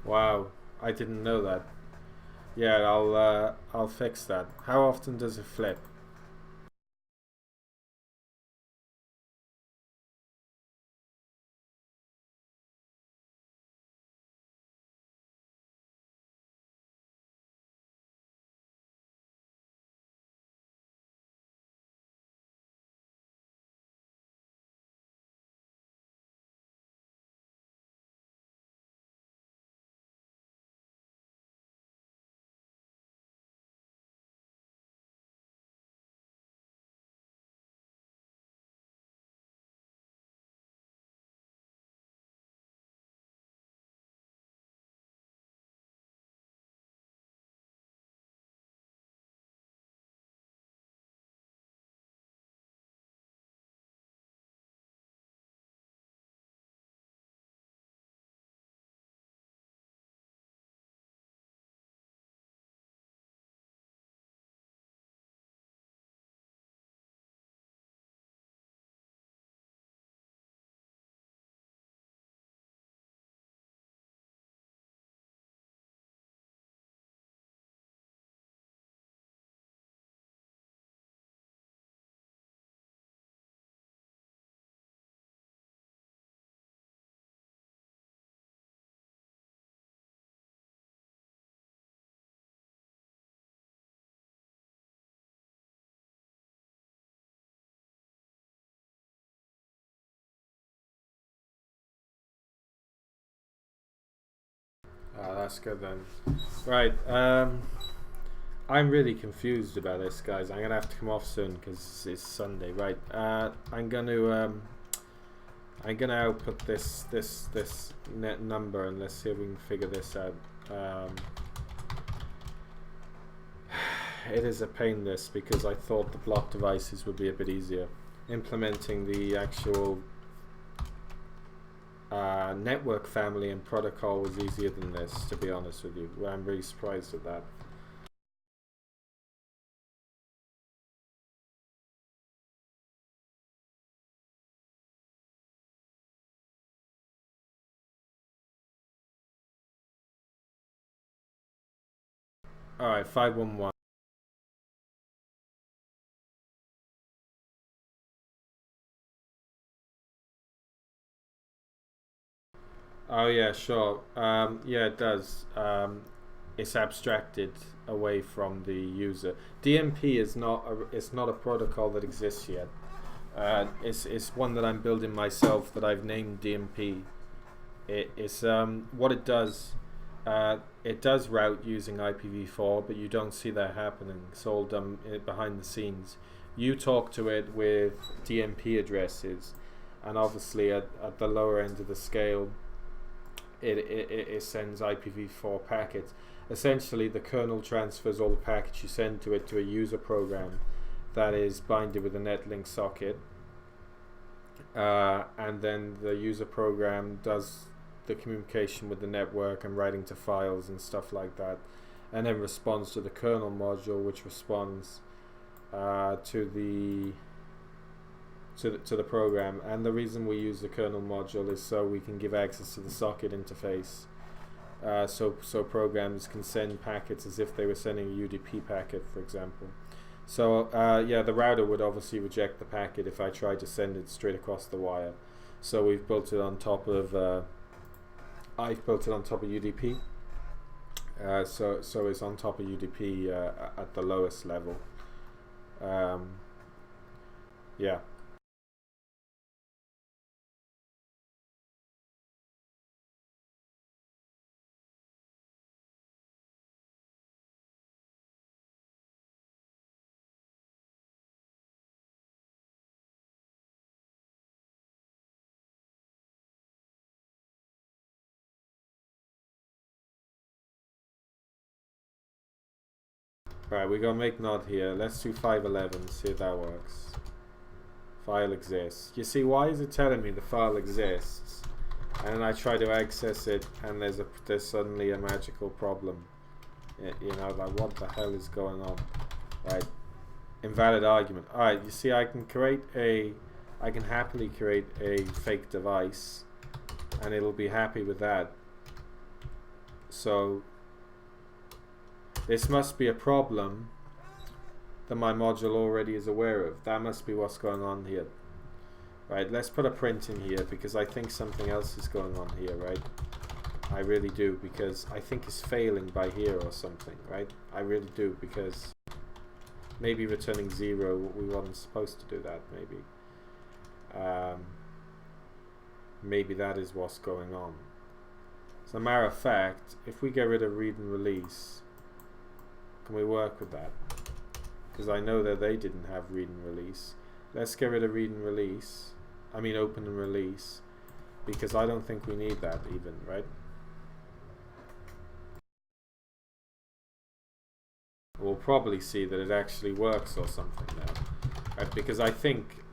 Wow, I didn't know that. Yeah, I'll fix that. How often does it flip? That's good then. Right, I'm really confused about this, guys. I'm gonna have to come off soon because it's Sunday. Right, I'm gonna output this net number and let's see if we can figure this out. it is a pain this, because I thought the block devices would be a bit easier. Implementing the actual network family and protocol was easier than this, to be honest with you. I'm really surprised at that. Alright, 511. Oh yeah, sure. Yeah, it does. It's abstracted away from the user. DMP is not it's not a protocol that exists yet. It's one that I'm building myself that I've named DMP. It's what it does. It does route using IPv4, but you don't see that happening. It's all done behind the scenes. You talk to it with DMP addresses, and obviously at the lower end of the scale, it sends IPv4 packets. Essentially, the kernel transfers all the packets you send to it to a user program that is binded with a netlink socket, and then the user program does the communication with the network and writing to files and stuff like that, and then responds to the kernel module, which responds to the program. And the reason we use the kernel module is so we can give access to the socket interface, so programs can send packets as if they were sending a UDP packet, for example. So yeah, the router would obviously reject the packet if I tried to send it straight across the wire. So we've built it on top of I've built it on top of UDP. So it's on top of UDP at the lowest level. Yeah. Right, we're gonna make node here. Let's do 511, see if that works. File exists. You see, why is it telling me the file exists? And then I try to access it, and there's suddenly a magical problem. You know, like, what the hell is going on? Right, invalid argument. Alright, you see, I can happily create a fake device, and it'll be happy with that. So this must be a problem that my module already is aware of. That must be what's going on here. Right, let's put a print in here, because I think something else is going on here, right? I really do, because I think it's failing by here or something, right? I really do, because maybe returning 0, we wasn't supposed to do that, maybe. Maybe that is what's going on. As a matter of fact, if we get rid of read and release, can we work with that? Because I know that they didn't have read and release. Let's get rid of read and release. I mean open and release, because I don't think we need that even, right? We'll probably see that it actually works or something now, right? Because I think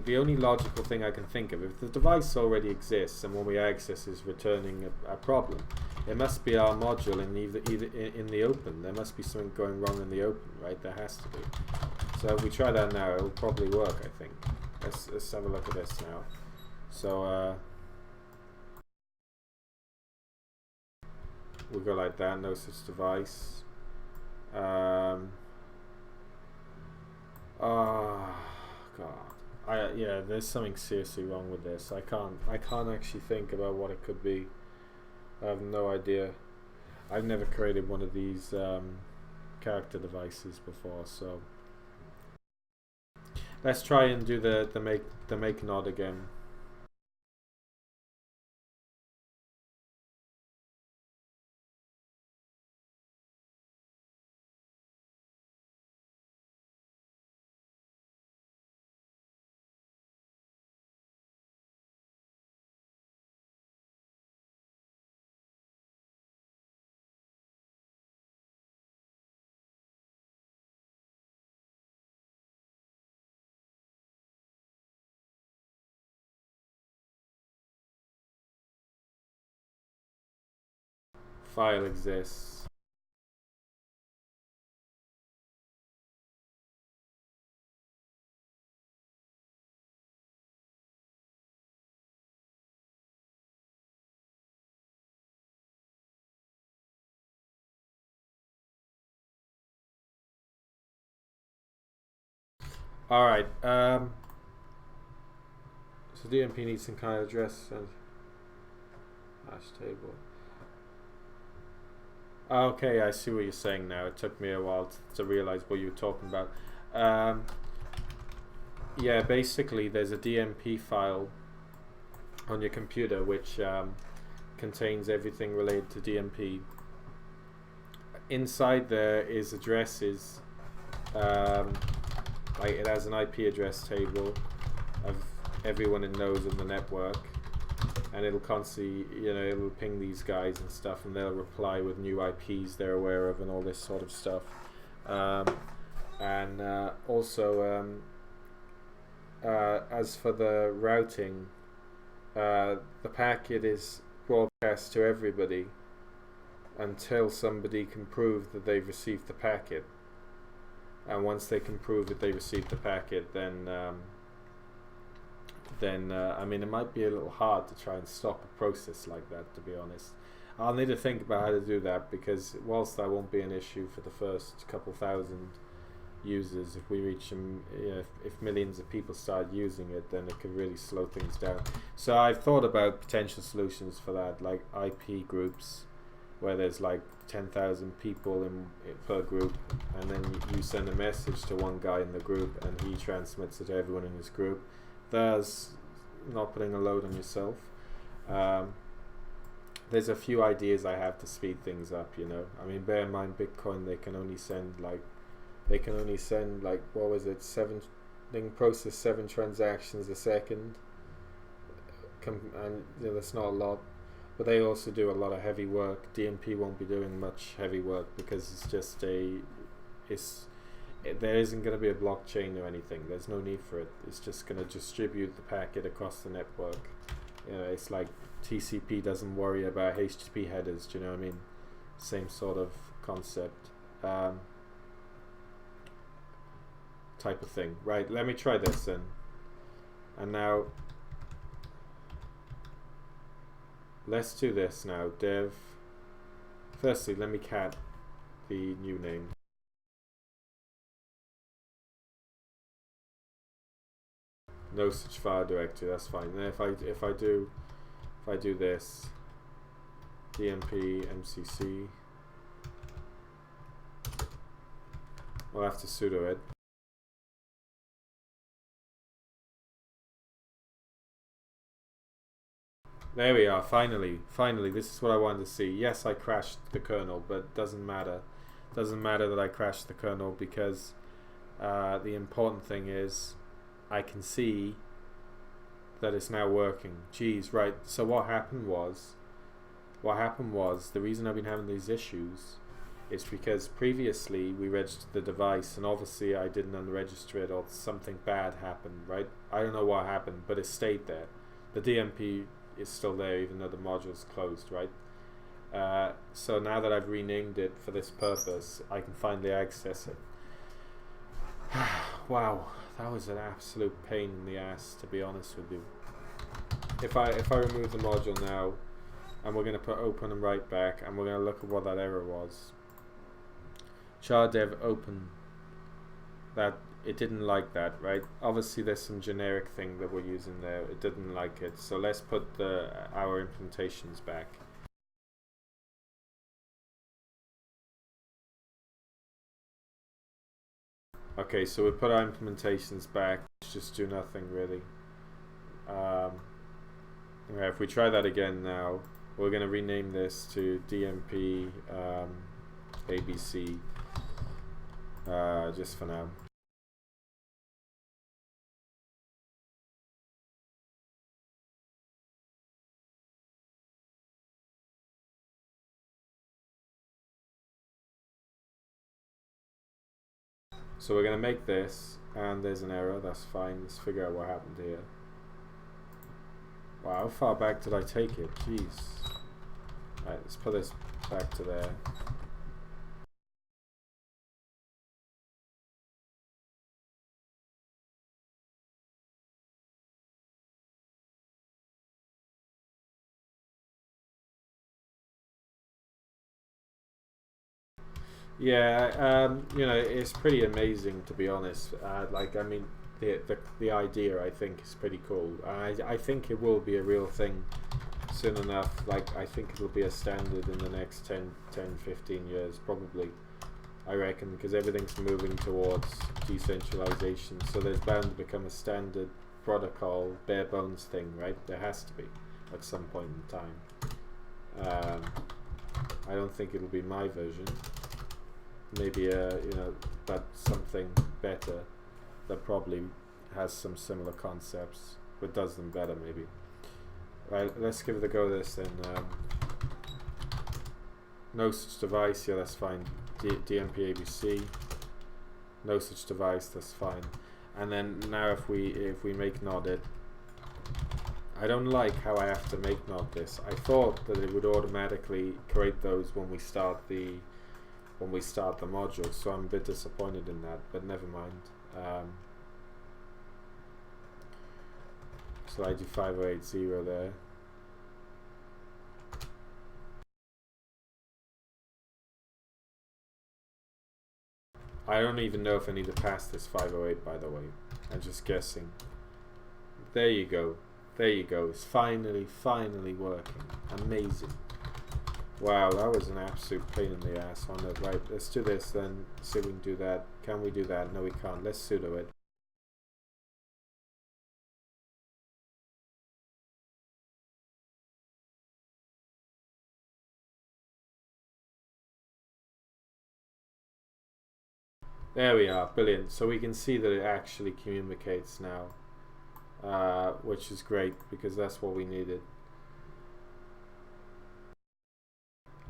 the only logical thing I can think of, if the device already exists and when we access is returning a problem, it must be our module in either in the open. There must be something going wrong in the open, right? There has to be. So if we try that now, it'll probably work, I think. Let's have a look at this now. So we'll go like that, no such device. Oh God. Yeah, there's something seriously wrong with this. I can't actually think about what it could be. I have no idea. I've never created one of these character devices before, so let's try and do the make node again. file exists. Alright, so DMP needs some kind of address and hash table. Okay, I see what you're saying now. It took me a while to realize what you were talking about. Yeah, basically there's a DMP file on your computer which contains everything related to DMP. Inside there is addresses. Like it has an IP address table of everyone it knows on the network, and it'll constantly, it'll ping these guys and stuff, and they'll reply with new IPs they're aware of and all this sort of stuff. Also, as for the routing, the packet is broadcast to everybody until somebody can prove that they've received the packet. And once they can prove that they received the packet, then I mean, it might be a little hard to try and stop a process like that, to be honest. I'll need to think about how to do that, because whilst that won't be an issue for the first couple thousand users, if we reach them, if millions of people start using it, then it could really slow things down. So I've thought about potential solutions for that, like IP groups, where there's like 10,000 people per group, and then you send a message to one guy in the group and he transmits it to everyone in his group. There's not putting a load on yourself. There's a few ideas I have to speed things up, I mean, bear in mind Bitcoin, they can only send like what was it, they can process 7 transactions a second, and that's not a lot. But they also do a lot of heavy work. DMP won't be doing much heavy work because it's just there isn't going to be a blockchain or anything. There's no need for it. It's just going to distribute the packet across the network. It's like TCP doesn't worry about HTTP headers. Do you know what I mean? Same sort of concept, type of thing. Right. Let me try this then. And now, let's do this now. Dev. Firstly, let me cat the new name. No such file directory. That's fine. Then if I do this, DMP MCC, I'll have to sudo it. There we are, finally, this is what I wanted to see. Yes, I crashed the kernel, but it doesn't matter. It doesn't matter that I crashed the kernel, because the important thing is I can see that it's now working. Geez, right, so what happened was, the reason I've been having these issues is because previously we registered the device, and obviously I didn't unregister it, or something bad happened, right? I don't know what happened, but it stayed there. The DMP is still there even though the module's closed, right? So now that I've renamed it for this purpose, I can finally access it. Wow, that was an absolute pain in the ass, to be honest with you. If I remove the module now, and we're going to put open and write back, and we're going to look at what that error was. char dev open, that it didn't like that, right? Obviously there's some generic thing that we're using there. It didn't like it. So let's put our implementations back. Okay, so we put our implementations back. Let's just do nothing really. If we try that again now, we're going to rename this to DMP ABC just for now. So we're going to make this, and there's an error, that's fine. Let's figure out what happened here. Wow, how far back did I take it? Jeez. Alright, let's put this back to there. Yeah, you know, it's pretty amazing, to be honest. Like, I mean, the idea, I think, is pretty cool. I think it will be a real thing soon enough. Like, I think it'll be a standard in the next 10, 15 years, probably. I reckon, because everything's moving towards decentralization, so there's bound to become a standard protocol, bare bones thing, right? There has to be, at some point in time. I don't think it'll be my version. Maybe you know, but something better that probably has some similar concepts but does them better, maybe. Right, let's give it a go. This then. No such device. Yeah, that's fine. DMP ABC. No such device. That's fine. And then now, if we make nod it, I don't like how I have to make nod this. I thought that it would automatically create those when we start the module, so I'm a bit disappointed in that, but never mind. So I do 5080 there. I don't even know if I need to pass this 508, by the way. I'm just guessing. There you go. There you go. It's finally working. Amazing. Wow, that was an absolute pain in the ass on it. Right, let's do this then. See if we can do that. Can we do that? No, we can't. Let's sudo it. There we are. Brilliant. So we can see that it actually communicates now, which is great because that's what we needed.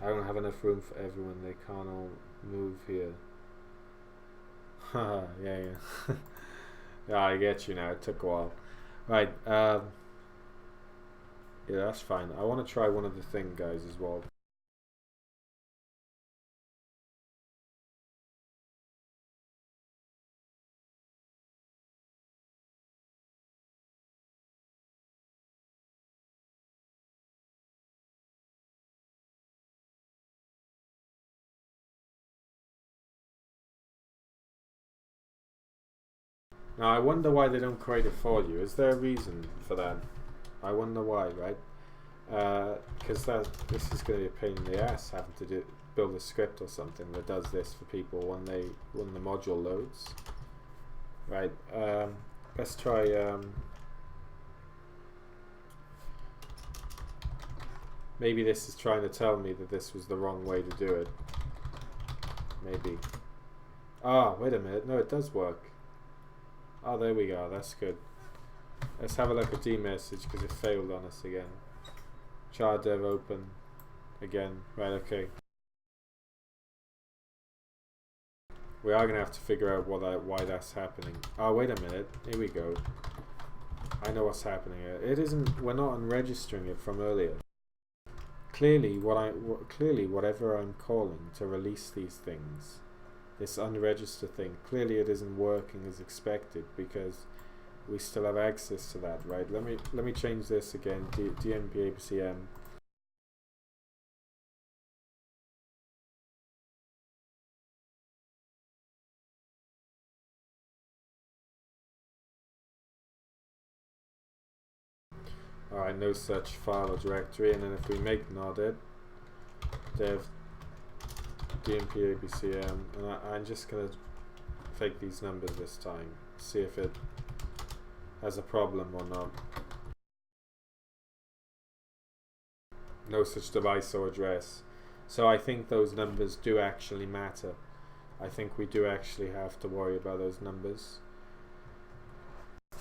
I don't have enough room for everyone. They can't all move here. Haha, yeah. Yeah, I get you now. It took a while. Right, yeah, that's fine. I want to try one other thing, guys, as well. Now, I wonder why they don't create it for you. Is there a reason for that? I wonder why, right? Because this is going to be a pain in the ass having to build a script or something that does this for people when the module loads. Right. Let's try. Maybe this is trying to tell me that this was the wrong way to do it. Maybe. Ah, wait a minute. No, it does work. Oh, there we go. That's good. Let's have a look at dmessage because it failed on us again. Char dev open again. Right, okay. We are going to have to figure out why that's happening. Oh, wait a minute. Here we go. I know what's happening here. It isn't. We're not unregistering it from earlier. Clearly, whatever I'm calling to release these things, this unregistered thing, clearly it isn't working as expected because we still have access to that, right? Let me change this again. DMP APCM. Alright, no such file or directory, and then if we make nod it, dev DMP ABCM, and I'm just going to fake these numbers this time, see if it has a problem or not. No such device or address. So I think those numbers do actually matter. I think we do actually have to worry about those numbers,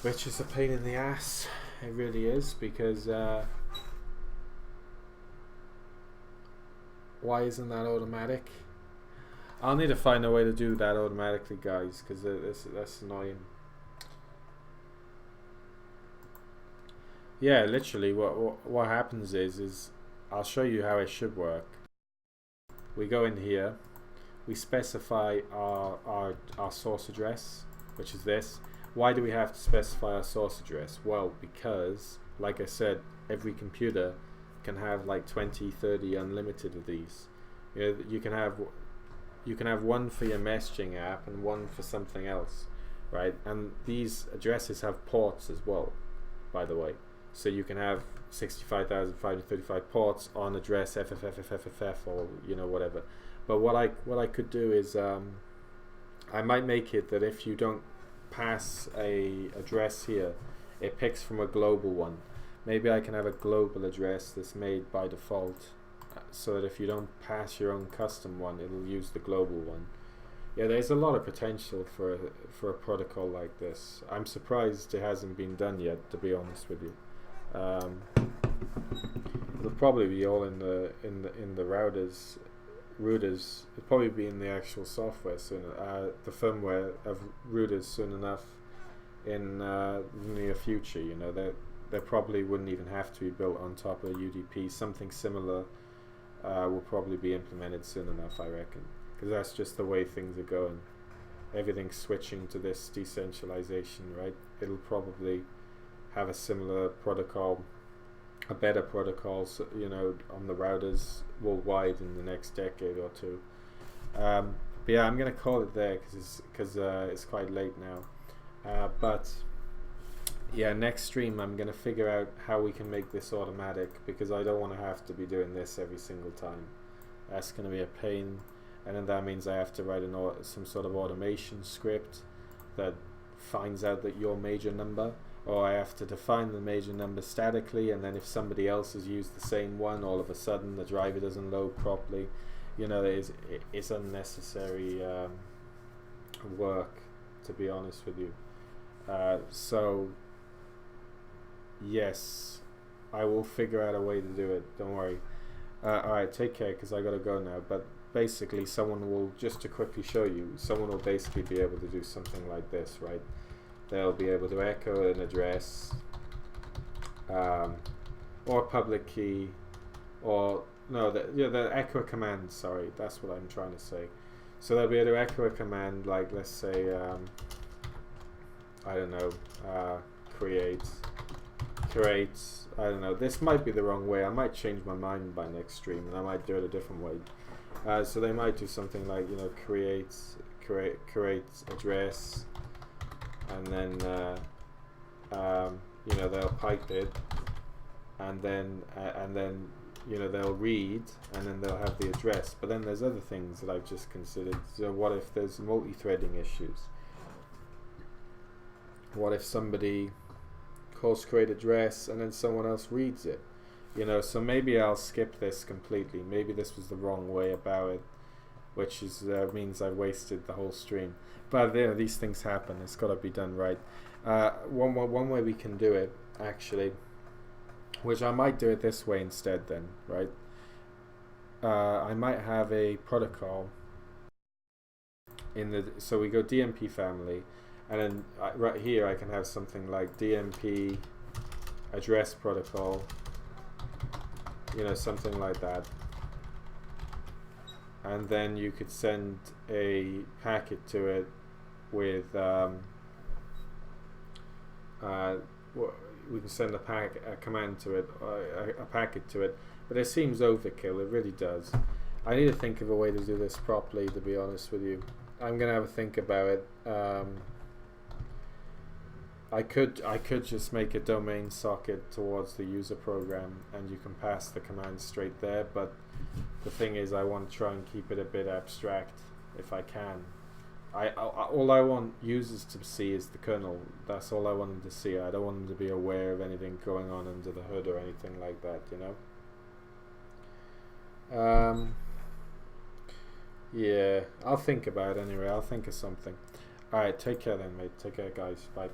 which is a pain in the ass. It really is, because why isn't that automatic? I'll need to find a way to do that automatically, guys, because that's annoying. Yeah, literally, what happens is I'll show you how it should work. We go in here, we specify our source address, which is this. Why do we have to specify our source address? Well, because, like I said, every computer can have like 20, 30, unlimited of these. You know, you can have one for your messaging app and one for something else, right? And these addresses have ports as well, by the way. So you can have 65,535 ports on address FFFFFF or whatever. But what I could do is I might make it that if you don't pass a address here, it picks from a global one. Maybe I can have a global address that's made by default, so that if you don't pass your own custom one, it'll use the global one. Yeah, there's a lot of potential for a protocol like this. I'm surprised it hasn't been done yet, to be honest with you. It'll probably be all in the routers. It'll probably be in the actual software soon, the firmware of routers soon enough in the near future. They probably wouldn't even have to be built on top of UDP. Something similar will probably be implemented soon enough, I reckon, because that's just the way things are going. Everything's switching to this decentralization, right? It'll probably have a similar protocol, a better protocol, on the routers worldwide in the next decade or two. But yeah, I'm gonna call it there because it's quite late now. But yeah, next stream I'm gonna figure out how we can make this automatic, because I don't want to have to be doing this every single time. That's gonna be a pain, and then that means I have to write some sort of automation script that finds out that your major number, or I have to define the major number statically, and then if somebody else has used the same one, all of a sudden the driver doesn't load properly. It's unnecessary work, to be honest with you. So yes, I will figure out a way to do it, don't worry. Alright, take care, because I gotta go now. But basically someone will, just to quickly show you, someone will basically be able to do something like this, right? They'll be able to echo an address, or public key, or no, the echo a command. Sorry, that's what I'm trying to say. So they'll be able to echo a command, like, let's say, I don't know, create. I don't know. This might be the wrong way. I might change my mind by next stream, and I might do it a different way. So they might do something like, create address. And then they'll pipe it, and then they'll read, and then they'll have the address. But then there's other things that I've just considered. So what if there's multi-threading issues? What if somebody calls create address and then someone else reads it? So maybe I'll skip this completely. Maybe this was the wrong way about it, which is means I wasted the whole stream. But these things happen. It's got to be done right. One way we can do it, actually, which I might do it this way instead then, right? I might have a protocol so we go DMP family, and then right here I can have something like DMP address protocol, something like that. And then you could send a packet to it with we can send a command to it, a packet to it, but it seems overkill. It really does. I need to think of a way to do this properly, to be honest with you. I'm gonna have a think about it. I could just make a domain socket towards the user program, and you can pass the command straight there, but the thing is, I want to try and keep it a bit abstract if I can. All I want users to see is the kernel. That's all I want them to see. I don't want them to be aware of anything going on under the hood or anything like that, Yeah, I'll think about it anyway. I'll think of something. Alright, take care then, mate. Take care, guys. Bye.